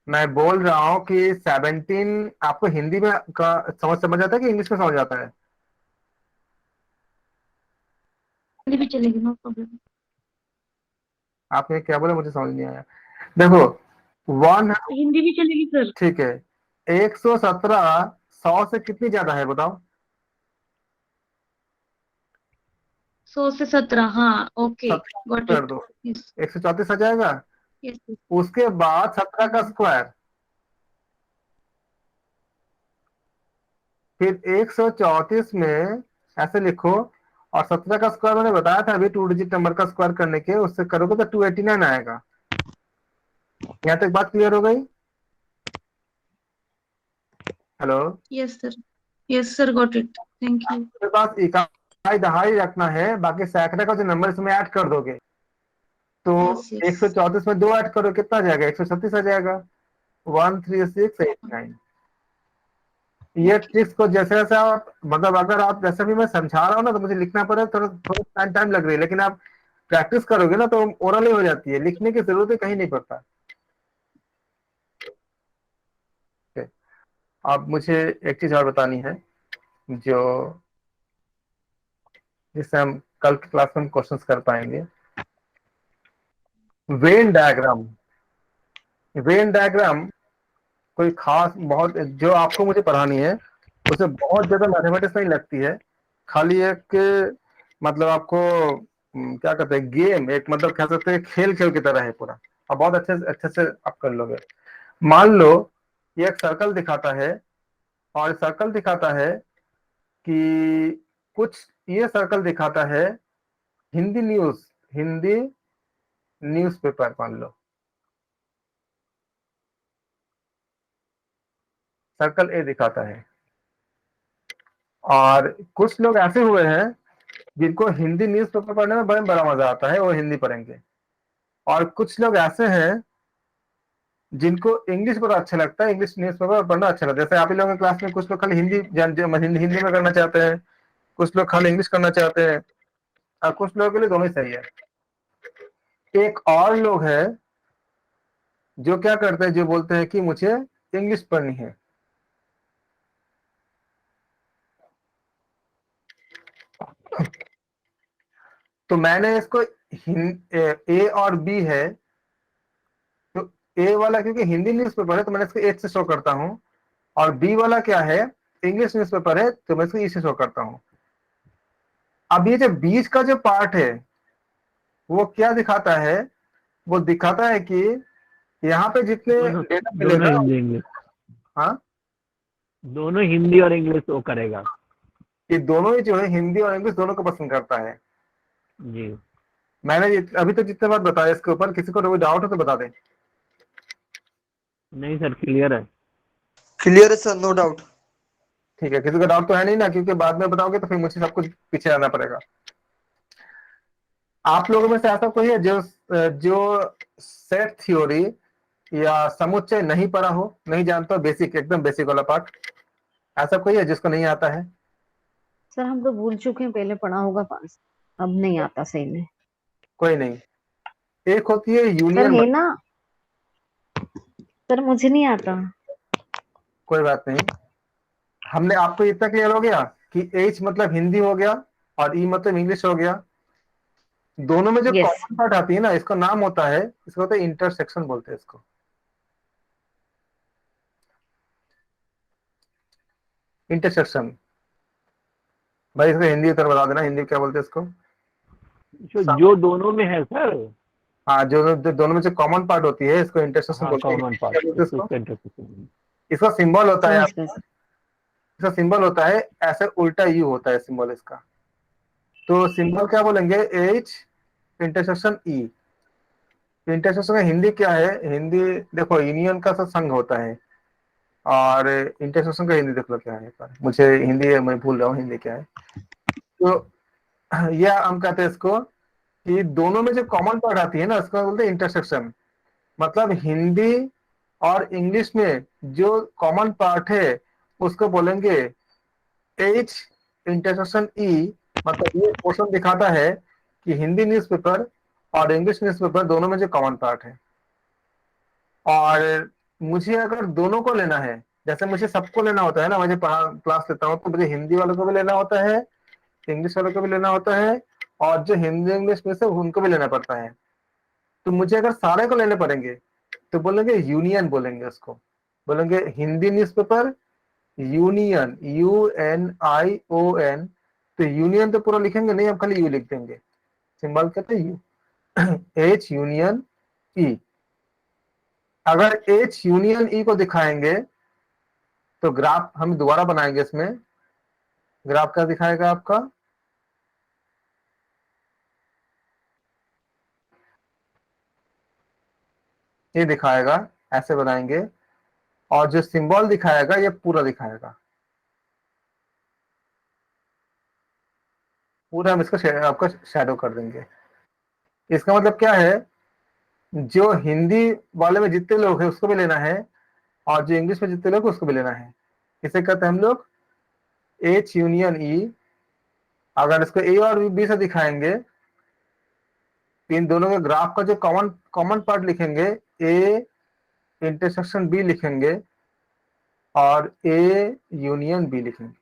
मैं बोल रहा हूँ कि 17 आपको हिंदी में का समझ आता है कि इंग्लिश में समझ आता है? हिंदी भी चलेगी, नो प्रॉब्लम। आपने क्या बोला मुझे समझ नहीं आया। देखो 1 हिंदी भी चलेगी सर। ठीक है 117 100 से कितनी ज्यादा है बताओ? 100 से 17, हाँ ओके 17 गॉट कर इट। दो यस 134 आ जाएगा। यस। उसके बाद 17 का स्क्वायर, फिर 134 में ऐसे लिखो, और 17 का स्क्वायर मैंने बताया था अभी 2 डिजिट नंबर का स्क्वायर करने के, उससे करोगे तो 289 आएगा। यहाँ तक बात क्लियर हो गई? Hello yes sir got it, thank you. आपके पास इकाई दहाई रखना है, बाकी सैकड़े का जो नंबर इसमें ऐड कर दोगे, तो यस यस 134 में 2 ऐड करो कितना आ जाएगा 136 आ जाएगा 13689। ये ट्रिक्स को जैसे जैसे आप मतलब अगर आप जैसे भी मैं समझा रहा हूँ ना तो मुझे लिखना पड़ेगा, थोड़ा थोड़ा टाइम लग रही है, लेकिन आप प्रैक्टिस करोगे ना तो ओरल ही हो जाती है, लिखने की जरूरत ही कहीं नहीं पड़ता। अब मुझे एक चीज और बतानी है जो जिससे हम कल की क्लास में क्वेश्चंस कर पाएंगे। वेन डायग्राम, वेन डायग्राम कोई खास बहुत जो आपको मुझे पढ़ानी है उसे बहुत ज्यादा मैथमेटिक्स नहीं लगती है, खाली एक मतलब आपको क्या कहते हैं गेम, एक मतलब कह सकते हैं खेल खेल की तरह है पूरा, अब बहुत अच्छे से आप कर लोगे। मान लो ये एक सर्कल दिखाता है, और सर्कल दिखाता है कि कुछ, ये सर्कल दिखाता है हिंदी न्यूज, हिंदी न्यूज़पेपर मान लो, सर्कल ए दिखाता है। और कुछ लोग ऐसे हुए हैं जिनको हिंदी न्यूज़पेपर पढ़ने में बड़ा मजा आता है, वो हिंदी पढ़ेंगे। और कुछ लोग ऐसे हैं जिनको इंग्लिश पढ़ना अच्छा लगता है, इंग्लिश न्यूज़पेपर पढ़ना अच्छा लगता है। जैसे आप ही लोगों की क्लास में कुछ लोग खाली हिंदी में करना चाहते हैं, कुछ लोग खाली इंग्लिश करना चाहते हैं, और कुछ लोगों के लिए दोनों ही सही है। एक और लोग है जो क्या करते हैं, जो बोलते हैं कि मुझे इंग्लिश पढ़नी है। तो मैंने इसको ए और बी है, तो ए वाला क्योंकि हिंदी न्यूज़पेपर है तो मैंने इसको एच से शो करता हूँ, और बी वाला क्या है, इंग्लिश न्यूज़पेपर है तो मैं इसको ई से शो करता हूँ। अब ये जो बीच का जो पार्ट है वो क्या दिखाता है, वो दिखाता है कि यहाँ पे जितने डेटा दोनों मिलेगा, हिंदी इंग्लिश, हाँ दोनों हिंदी और इंग्लिश वो करेगा। ये दोनों ही जो है हिंदी और इंग्लिश दोनों को पसंद करता है। जी मैंने अभी तक जितने बार बताया इसके ऊपर, किसी को कोई डाउट हो तो बता दें। नहीं सर, क्लियर है। क्लियर है सर, नो डाउट। ठीक है, किसी का डाउट तो है नहीं ना, क्योंकि बाद में बताओगे तो फिर मुझे सब कुछ पीछे आना पड़ेगा। आप लोगों में से ऐसा कोई है जो जो सेट थ्योरी या समुच्चय नहीं पढ़ा हो, नहीं जानता, बेसिक एकदम बेसिक वाला पार्ट, ऐसा कोई है जिसको नहीं आता है? सर हम तो भूल चुके हैं, पहले पढ़ा होगा पास, अब नहीं आता सही में। कोई नहीं। एक होती है सर यूनियन। है ना, सर मुझे नहीं आता। कोई बात नहीं, हमने आपको इतना क्लियर हो गया कि एच मतलब हिंदी हो गया और ई मतलब इंग्लिश हो गया। दोनों में जो यस कॉमन पार्ट आती है ना, इसका नाम होता है, इसको होता है इंटरसेक्शन बोलते हैं इसको। इंटरसेक्शन। भाई इसको हिंदी उत्तर बता देना, हिंदी में क्या बोलते हैं इसको? जो दोनों में है सर। हाँ, जो दोनों में जो कॉमन पार्ट होती है इसको इंटरसेक्शन हाँ, बोलते हैं। कॉमन क्या पार्ट, बोलते हैं इसको? इसका इंटरसेक्शन। इसका सिंबल होता है, समझ गए सर। इसका सिंबल होता है ऐसे उल्टा यू होता है सिंबल इसका। तो सिंबल क्या बोलेंगे? H intersection E. इंटरसेक्शन का हिंदी क्या है? हिंदी देखो, यूनियन का तो संघ होता है, और इंटरसेक्शन का हिंदी देख लो क्या है। पर मुझे हिंदी मैं भूल रहा हूँ हिंदी क्या है। तो यह हम कहते हैं इसको कि दोनों में जो कॉमन पार्ट आती है ना, उसको बोलते हैं इंटरसेक्शन। मतलब हिंदी और इंग्लिश में जो कॉमन पार्ट है उसको बोलेंगे एच इंटरसेक्शन ई। मतलब ये क्वेश्चन दिखाता है कि हिंदी न्यूज़पेपर और इंग्लिश न्यूज़पेपर दोनों में जो कॉमन पार्ट है। और मुझे अगर दोनों को लेना है, जैसे मुझे सबको लेना होता है ना, मुझे क्लास लेता हूँ तो मुझे हिंदी वालों को भी लेना होता है, इंग्लिश वालों को भी लेना होता है, और जो हिंदी इंग्लिश में से उनको भी लेना पड़ता है। तो मुझे अगर सारे को लेने पड़ेंगे तो बोलेंगे यूनियन, बोलेंगे उसको, बोलेंगे हिंदी न्यूज़पेपर यूनियन, UNION। तो यूनियन तो पूरा लिखेंगे नहीं, हम खाली यू लिख देंगे, सिंबल कहते हैं यू। एच यूनियन ई। अगर एच यूनियन ई को दिखाएंगे तो ग्राफ हम दोबारा बनाएंगे। इसमें ग्राफ क्या दिखाएगा आपका? ये दिखाएगा, ऐसे बनाएंगे, और जो सिंबल दिखाएगा ये पूरा दिखाएगा, पूरा हम इसका आपका शैडो कर देंगे। इसका मतलब क्या है, जो हिंदी वाले में जितने लोग हैं उसको भी लेना है, और जो इंग्लिश में जितने लोग उसको भी लेना है। इसे कहते हैं हम लोग एच यूनियन ई। अगर इसको ए और बी से दिखाएंगे, इन दोनों के ग्राफ का जो कॉमन कॉमन पार्ट लिखेंगे, ए इंटरसेक्शन बी लिखेंगे, और ए यूनियन बी लिखेंगे।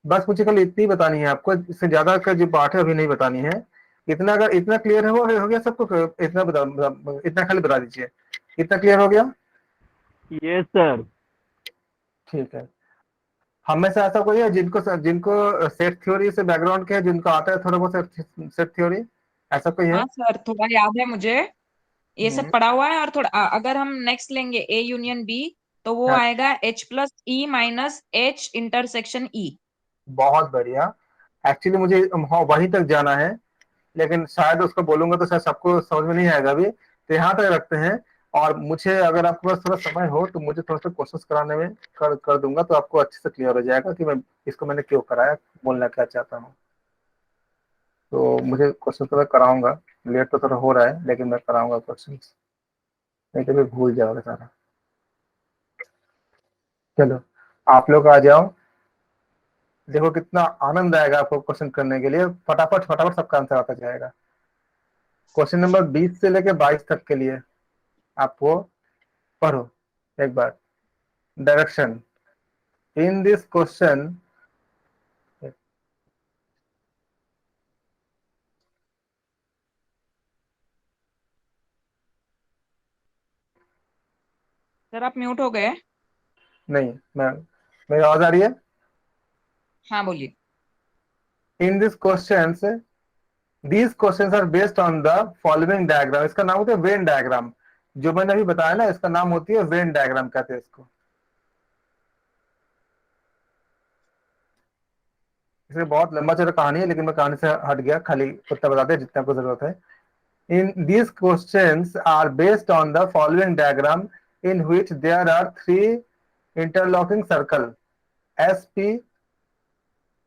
बस मुझे कल इतनी बतानी है आपको, इससे ज्यादा का जो पार्ट है अभी नहीं बतानी है। इतना अगर इतना क्लियर हो गया सबको, इतना इतना खाली बता दीजिए। इतना क्लियर हो गया? Yes sir. ठीक है। हम में से ऐसा कोई है जिनको जिनको सेट थ्योरी से बैकग्राउंड के है, जिनको आता है थोड़ा बहुत सेट थ्योरी? ऐसा कोई है? हाँ सर, थोड़ा याद है मुझे, ये सब पढ़ा हुआ है। और थोड़ा अगर हम नेक्स्ट लेंगे ए यूनियन बी, तो वो हाँ, आएगा H plus E minus H intersection E. बहुत बढ़िया। एक्चुअली मुझे वहीं तक जाना है, लेकिन शायद उसको बोलूंगा तो शायद सबको समझ में नहीं आएगा अभी, तो यहाँ तक रखते हैं। और मुझे अगर आपके पास थोड़ा समय हो तो मुझे थोड़ा सा क्वेश्चंस कराने में कर दूंगा, तो आपको अच्छे से क्लियर हो जाएगा कि मैं इसको मैंने क्यों कराया, बोलना क्या चाहता हूँ। तो मुझे क्वेश्चन थोड़ा कराऊंगा, लेट तो थोड़ा हो रहा है लेकिन मैं कराऊंगा क्वेश्चन, नहीं तो मैं भूल जाओगे सारा। चलो आप लोग आ जाओ, देखो कितना आनंद आएगा आपको क्वेश्चन करने के लिए, फटाफट फटाफट सबका आंसर आता जाएगा। क्वेश्चन नंबर 20 से लेकर 22 तक के लिए आपको पढ़ो एक बार। Direction in this question, sir आप म्यूट हो गए। नहीं मैं, मेरी आवाज आ रही है? हाँ बोलिए। इन this question, these questions are based on the following diagram। इसका नाम होता है वेन डायग्राम, जो मैंने अभी बताया ना, इसका नाम होती है वेन डायग्राम कहते हैं इसको। इसमें बहुत लंबा चौड़ा कहानी है लेकिन मैं कहानी से हट गया, खाली उतना बताते हैं जितना आपको जरूरत है। In these questions are based on the following diagram in which there are three interlocking circle SP,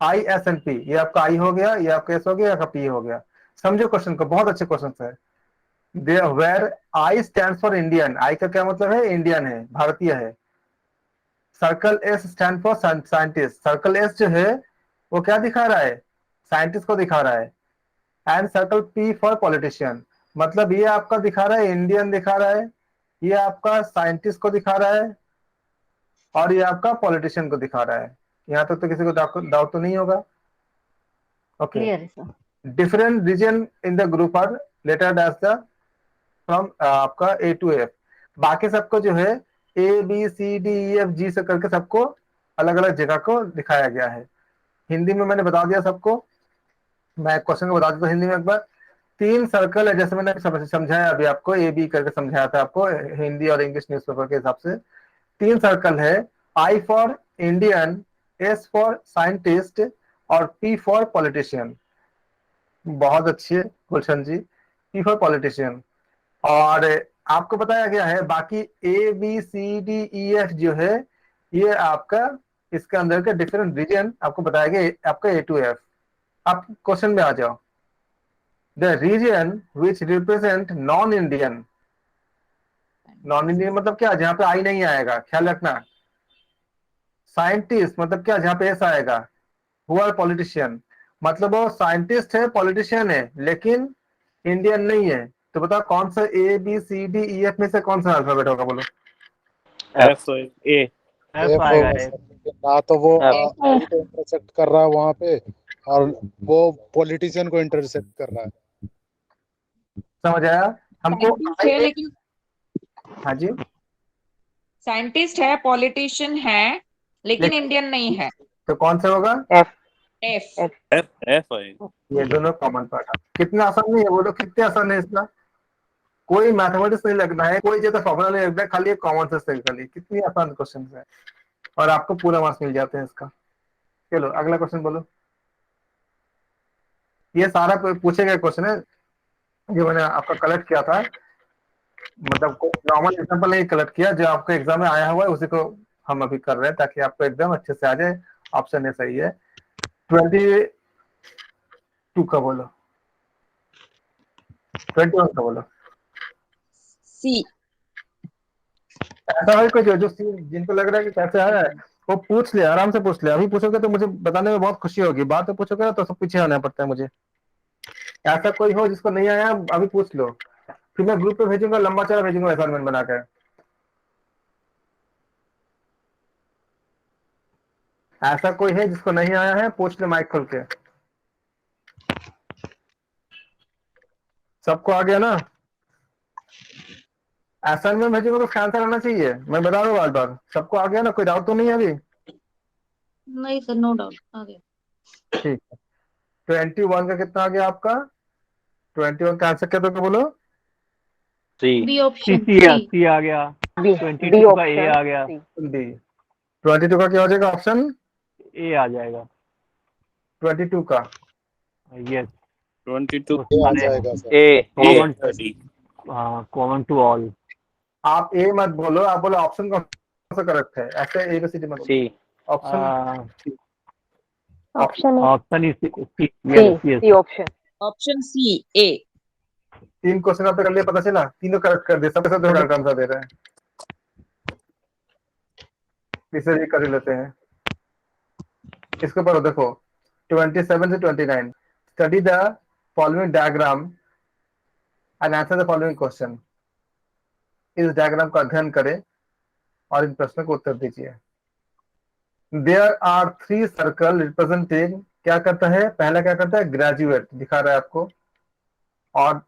I, S and P। ये आपका I हो गया, ये आपका S हो गया, आपका P हो गया। समझो क्वेश्चन को, बहुत अच्छे क्वेश्चन है। Where I stands for Indian, I का क्या मतलब है? इंडियन है, भारतीय है। Circle S stand for scientist, circle S जो है वो क्या दिखा रहा है? साइंटिस्ट को दिखा रहा है। And circle P for politician, मतलब ये आपका दिखा रहा है इंडियन दिखा रहा है, ये आपका साइंटिस्ट को दिखा रहा है, और ये आपका पॉलिटिशियन को दिखा रहा है। यहाँ तक तो किसी को डाउट तो नहीं होगा? ओके। क्लियर है sir. Different region in the group are lettered as the from आपका A to F। बाकी सबको जो है A B C D E F G से करके सबको अलग अलग जगह को दिखाया गया है। हिंदी में मैंने बता दिया सबको, मैं क्वेश्चन को बता देता हूँ हिंदी में एक बार। 3 सर्कल है, जैसे मैंने समझाया अभी आपको, A B करके समझाया था आपको हिंदी और इंग्लिश न्यूज़पेपर के हिसाब से। 3 सर्कल है, I for Indian, S for scientist और P फॉर पॉलिटिशियन। बहुत अच्छे गुलशन जी, P फॉर पॉलिटिशियन। और आपको बताया गया है बाकी A B C D E F जो है ये आपका इसके अंदर के डिफरेंट रीजन आपको बताया गया, आपका A to F। आप क्वेश्चन में आ जाओ। The region which represent non Indian, non Indian मतलब क्या? जहां पे आई नहीं आएगा, ख्याल रखना। साइंटिस्ट मतलब क्या? जहां पे एस आएगा। हु आर पॉलिटिशियन, मतलब वो साइंटिस्ट है, पॉलिटिशियन है, लेकिन इंडियन नहीं है। तो बताओ कौन सा A B C D E F में से कौन सा अल्फाबेट होगा? बोलो। F A एफ आएगा। ना तो वो आई को इंटरसेक्ट कर रहा है वहां पे, और वो पॉलिटिशियन को इंटरसेक्ट कर रहा है। समझ आया हमको? साइंटिस्ट है लेकिन, हाँ जी, साइंटिस्ट है, पॉलिटिशियन है, लेकिन इंडियन नहीं है। तो कौन सा होगा? एफ। F आएगा। ये दोनों कॉमन पार्ट। कितना आसान नहीं है? बोलो कितने आसान है इसका? कोई मैथमेटिक्स नहीं लगना है, कोई जैसा फॉर्मूला नहीं लगना है, खाली एक कॉमन सेंस है खाली। कितनी आसान क्वेश्चन है और आपको पूरा मार्क्स मिल जाते हैं इसका। चलो अगला क्वेश्चन बोलो। ये सारा पूछे गए क्वेश्चन है जो मैंने आपका कलेक्ट किया था, मतलब नॉर्मल एग्जाम्पल नहीं कलेक्ट किया, जो आपको एग्जाम में आया हुआ है उसी को हम अभी कर रहे हैं ताकि आपको एकदम अच्छे से आ जाए। ऑप्शन ए सही है। 22 का बोलो, 21 का बोलो। सी। ऐसा है कोई जो जिनको लग रहा है कि कैसे है वो पूछ ले, आराम से पूछ ले। अभी पूछोगे तो मुझे बताने में बहुत खुशी होगी, बाद में पूछोगे तो सब पीछे आना पड़ता है मुझे। ऐसा कोई हो जिसको नहीं आया, अभी पूछ लो, फिर मैं ग्रुप पे भेजूंगा, लंबा चौड़ा भेजूंगा असाइनमेंट बनाकर। ऐसा कोई है जिसको नहीं आया है? पूछ ले माइक खोल के। सबको आ गया ना? असाइनमेंट भेजूंगा तो उसका आंसर आना चाहिए, मैं बता रहा हूँ बार बार। सबको आ गया ना? कोई डाउट तो नहीं है अभी? नहीं सर, नो डाउट आ गया। ठीक है। 21 का कितना आ गया आपका? 21 का आंसर क्या तो बोलो। B option. सी आ गया। 22 का ए आ गया। बी। 22 का क्या हो जाएगा ऑप्शन? ए आ जाएगा। 22 का यस 22 आ जाएगा sir. A common to all. आप ए मत बोलो, आप बोलो ऑप्शन कौन सा करेक्ट है, ऐसे एबीसीडी मत सी बोलो। Option option A option is C. C yes C yes. Option. Option C A. 3 question आपने कर लिया, पता चला, तीनों करेक्ट कर दिए, सबके सब करेक्ट आंसर दे रहे हैं। इसे भी कर ही लेते हैं। इसके ऊपर देखो 27 से 29, study the following diagram and answer the following question. इस डायग्राम का अध्ययन करें और इन प्रश्नों को उत्तर दीजिए। देयर आर 3 सर्कल रिप्रेजेंटिंग, क्या करता है, पहला क्या करता है, ग्रेजुएट दिखा रहा है आपको, और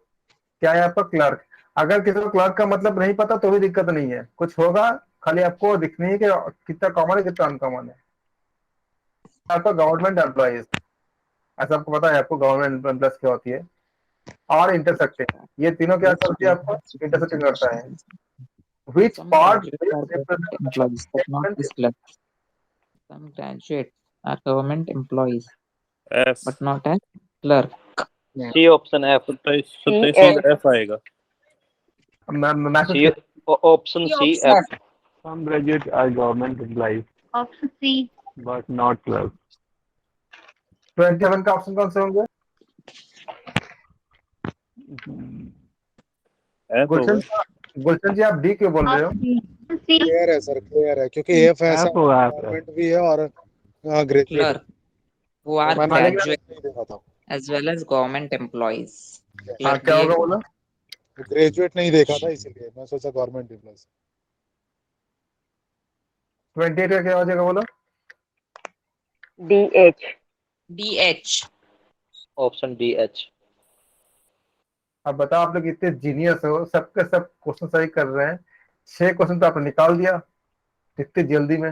क्या है आपका क्लर्क। अगर किसी को क्लर्क का मतलब नहीं पता तो भी दिक्कत नहीं है, कुछ होगा, खाली आपको दिखनी है कि कितना कॉमन है कितना अनकॉमन है। आपका गवर्नमेंट एम्प्लॉइज, ऐसा आपको पता है, आपको गवर्नमेंट एम्प्लॉइज क्या होती है। और इंटरसेक्टिंग, ये तीनों क्या करती है, आपको इंटरसेक्टिंग करता है। विच Some part graduates are government employees, but not this clerk. Some graduates are government employees, F but not a clerk. C option F. 27 C में F आएगा। C option C C option. F. Some graduates are government employees, option C. but not clerks. 27 का option कौन से होंगे? F होगा। गुलशन जी, आप D क्यों बोल रहे हो? सी। क्लियर है सर, क्लियर है, क्योंकि एफ ऐसा F होगा F। गवर्नमेंट भी है और ग्रेजुएट Clerk, who are मैं मालिक graduate नहीं देखा था। as well as government employees. हाँ, Clerk क्या भी होगा एक बोलो? ग्रेजुएट नहीं देखा था, इसीलिए मैं सोचा गवर्नमेंट एम्प्लॉइज। 28 का क्या हो जाएगा बोलो? D H. DH. Option D H. अब बताओ, आप लोग इतने जीनियस हो, सबके सब क्वेश्चन सही कर रहे हैं, 6 क्वेश्चन तो आपने निकाल दिया इतनी जल्दी में।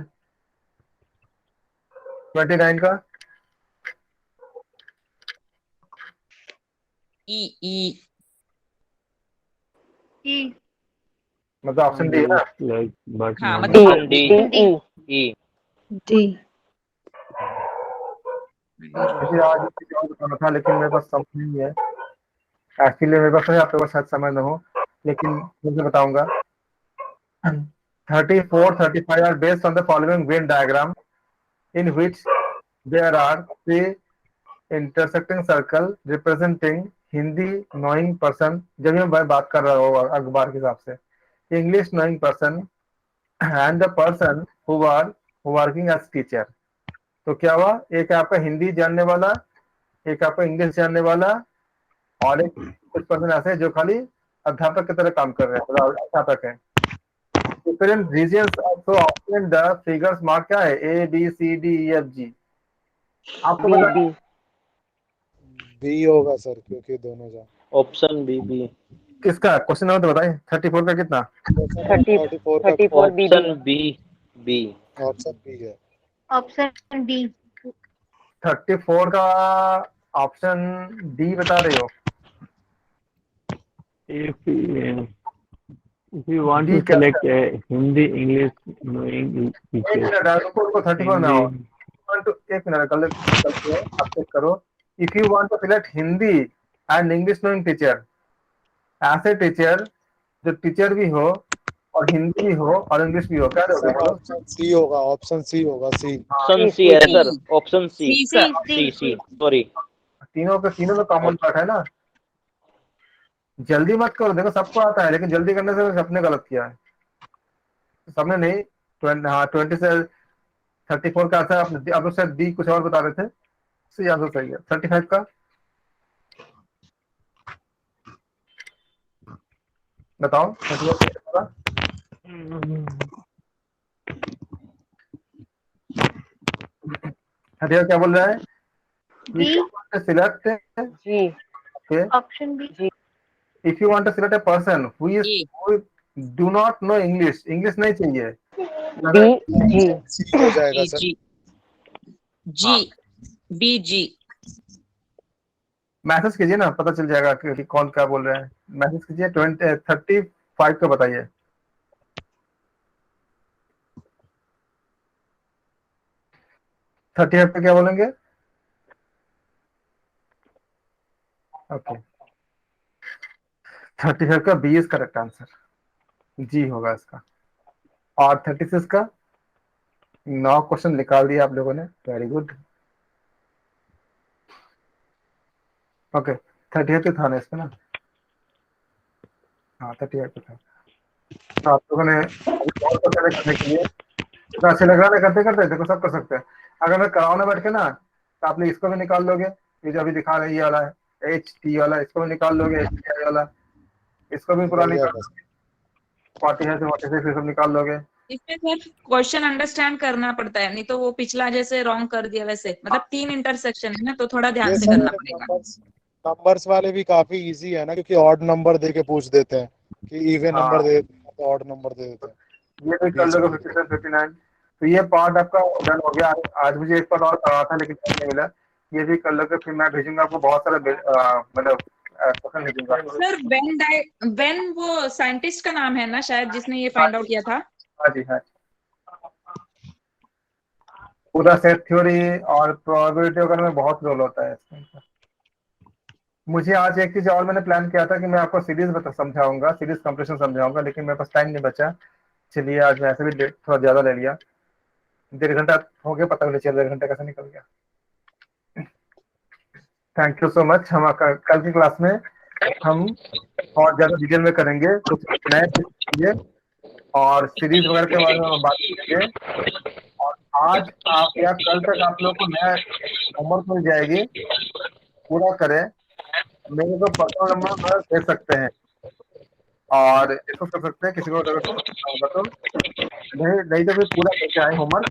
29 का E E. ई। मतलब ऑप्शन डी है ना? Like, but हाँ not. मतलब option D D E. D. मुझे आज किसी और को बताना था, लेकिन मेरे पास समय नहीं है एक्चुअली, मेरे पास नहीं, आपके पास शायद समय न हो, लेकिन मुझे बताऊंगा। 34, 35 are based on the following Venn diagram in which there are 3 intersecting circle representing Hindi knowing person, जब मैं बात कर रहा हूँ अखबार के हिसाब से, English knowing person and the person who are working as teacher। तो क्या हुआ, एक है आपका हिंदी जानने वाला, एक आपका इंग्लिश जानने वाला, और एक कुछ पर्सन ऐसे हैं जो खाली अध्यापक की तरह काम कर रहे हैं, मतलब अध्यापक है। Different regions also option the figures mark क्या है, A B C D E F G. आपको बी पता बी। बी होगा सर, क्योंकि दोनों जा ऑप्शन बी बी। किसका क्वेश्चन हो तो बताइए, 34 का कितना? क्वेश्चन 34 का 34 B B. Option B B. Option B है। Option D. 34 का ऑप्शन डी बता रहे हो? If you want D to क्या? select a Hindi English knowing एक teacher, मिनट है, रुको 34 में आओ। Hindi एक मिनट, गलत है, आप चेक करो। If you want to select Hindi and English knowing teacher, ऐसे टीचर जो टीचर भी हो और हिंदी भी हो और इंग्लिश भी हो, क्या दोगे सर बोलो? ऑप्शन सी होगा, ऑप्शन सी होगा, सी। ऑप्शन सी है sir, option C. C sir. C C sorry. तीनों में कॉमन पार्ट है ना। जल्दी मत करो, देखो सबको आता है, लेकिन जल्दी करने से सबने गलत किया है, सबने नहीं। 20 से 34 का आंसर आप लोग शायद डी कुछ और बता रहे थे, सी आंसर सही है। 35 का बताओ, 35 का क्या बोल रहा है? Select G. Option B. G. If you want to select a person who do not know English, English नहीं चाहिए, डी जी। सी हो जाएगा sir. G G B G। Message कीजिए ना, पता चल जाएगा कि कौन क्या बोल रहे हैं। मैसेज कीजिए। 35 को बताइए। थर्टी पे क्या बोलेंगे? ओके, 35 का बी इज करेक्ट आंसर। जी होगा इसका। और 36 का 9 क्वेश्चन निकाल दिया आप लोगों ने, वेरी गुड। ओके 38 था ना इसका ना, हाँ 38 था। तो आप लोगों ने और करने के लिए इतना अच्छा लग रहा है, करते करते देखो सब कर सकते हैं। अगर मैं कराओ ना बैठ के ना, तो आप लोग इसको भी निकाल लोगे, ये जो अभी दिखा रहे हैं ये वाला है HT वाला, इसको भी निकाल लोगे, HTI वाला इसको भी पूरा बढ़िया निकाल लोगे, 40 है 46 सब निकाल लोगे। इसमें सर क्वेश्चन अंडरस्टैंड करना पड़ता है, नहीं तो वो पिछला जैसे रॉन्ग कर दिया वैसे, मतलब 3 इंटरसेक्शन है ना, तो थोड़ा ध्यान ये से सर करना पड़ेगा। नंबर्स वाले भी काफी इजी है ना, क्योंकि ऑड नंबर दे के पूछ देते हैं कि इवन हाँ। नंबर दे देते हैं तो ऑड नंबर दे देते हैं। ये भी कर लोगे 57 59। तो ये पार्ट आपका डन हो गया। आज मुझे एक पार्ट और करना था लेकिन टाइम नहीं मिला, ये भी कर लोगे, फिर मैं भेजूंगा आपको बहुत सारा मतलब क्वेश्चन भेजूंगा। सर वेन वो साइंटिस्ट का नाम है ना शायद, जिसने ये फाइंड आउट किया था। हाँ जी हाँ, पूरा सेट थ्योरी और प्रोबेबिलिटी वगैरह में बहुत रोल होता है इसमें। मुझे आज एक चीज और मैंने प्लान किया था कि मैं आपको सीरीज समझाऊंगा, सीरीज कंप्रेशन समझाऊंगा, लेकिन मेरे पास टाइम नहीं बचा। चलिए आज वैसे भी थोड़ा ज्यादा ले लिया, 1.5 घंटा हो गया, पता भी नहीं चला 1.5 घंटा कैसे निकल गया। Thank you so much. हम कल की क्लास में हम और ज्यादा डिटेल में करेंगे, कुछ नए चीजें और सीरीज वगैरह के बारे में हम बात करेंगे। और आज आप या कल तक आप लोग को नया होमवर्क मिल जाएगी, पूरा करें। मेरे को पर्सनल नंबर दे सकते हैं और इसको कर सकते हैं, किसी को अगर होगा तो नहीं तो फिर पूरा करके आए होमवर्क।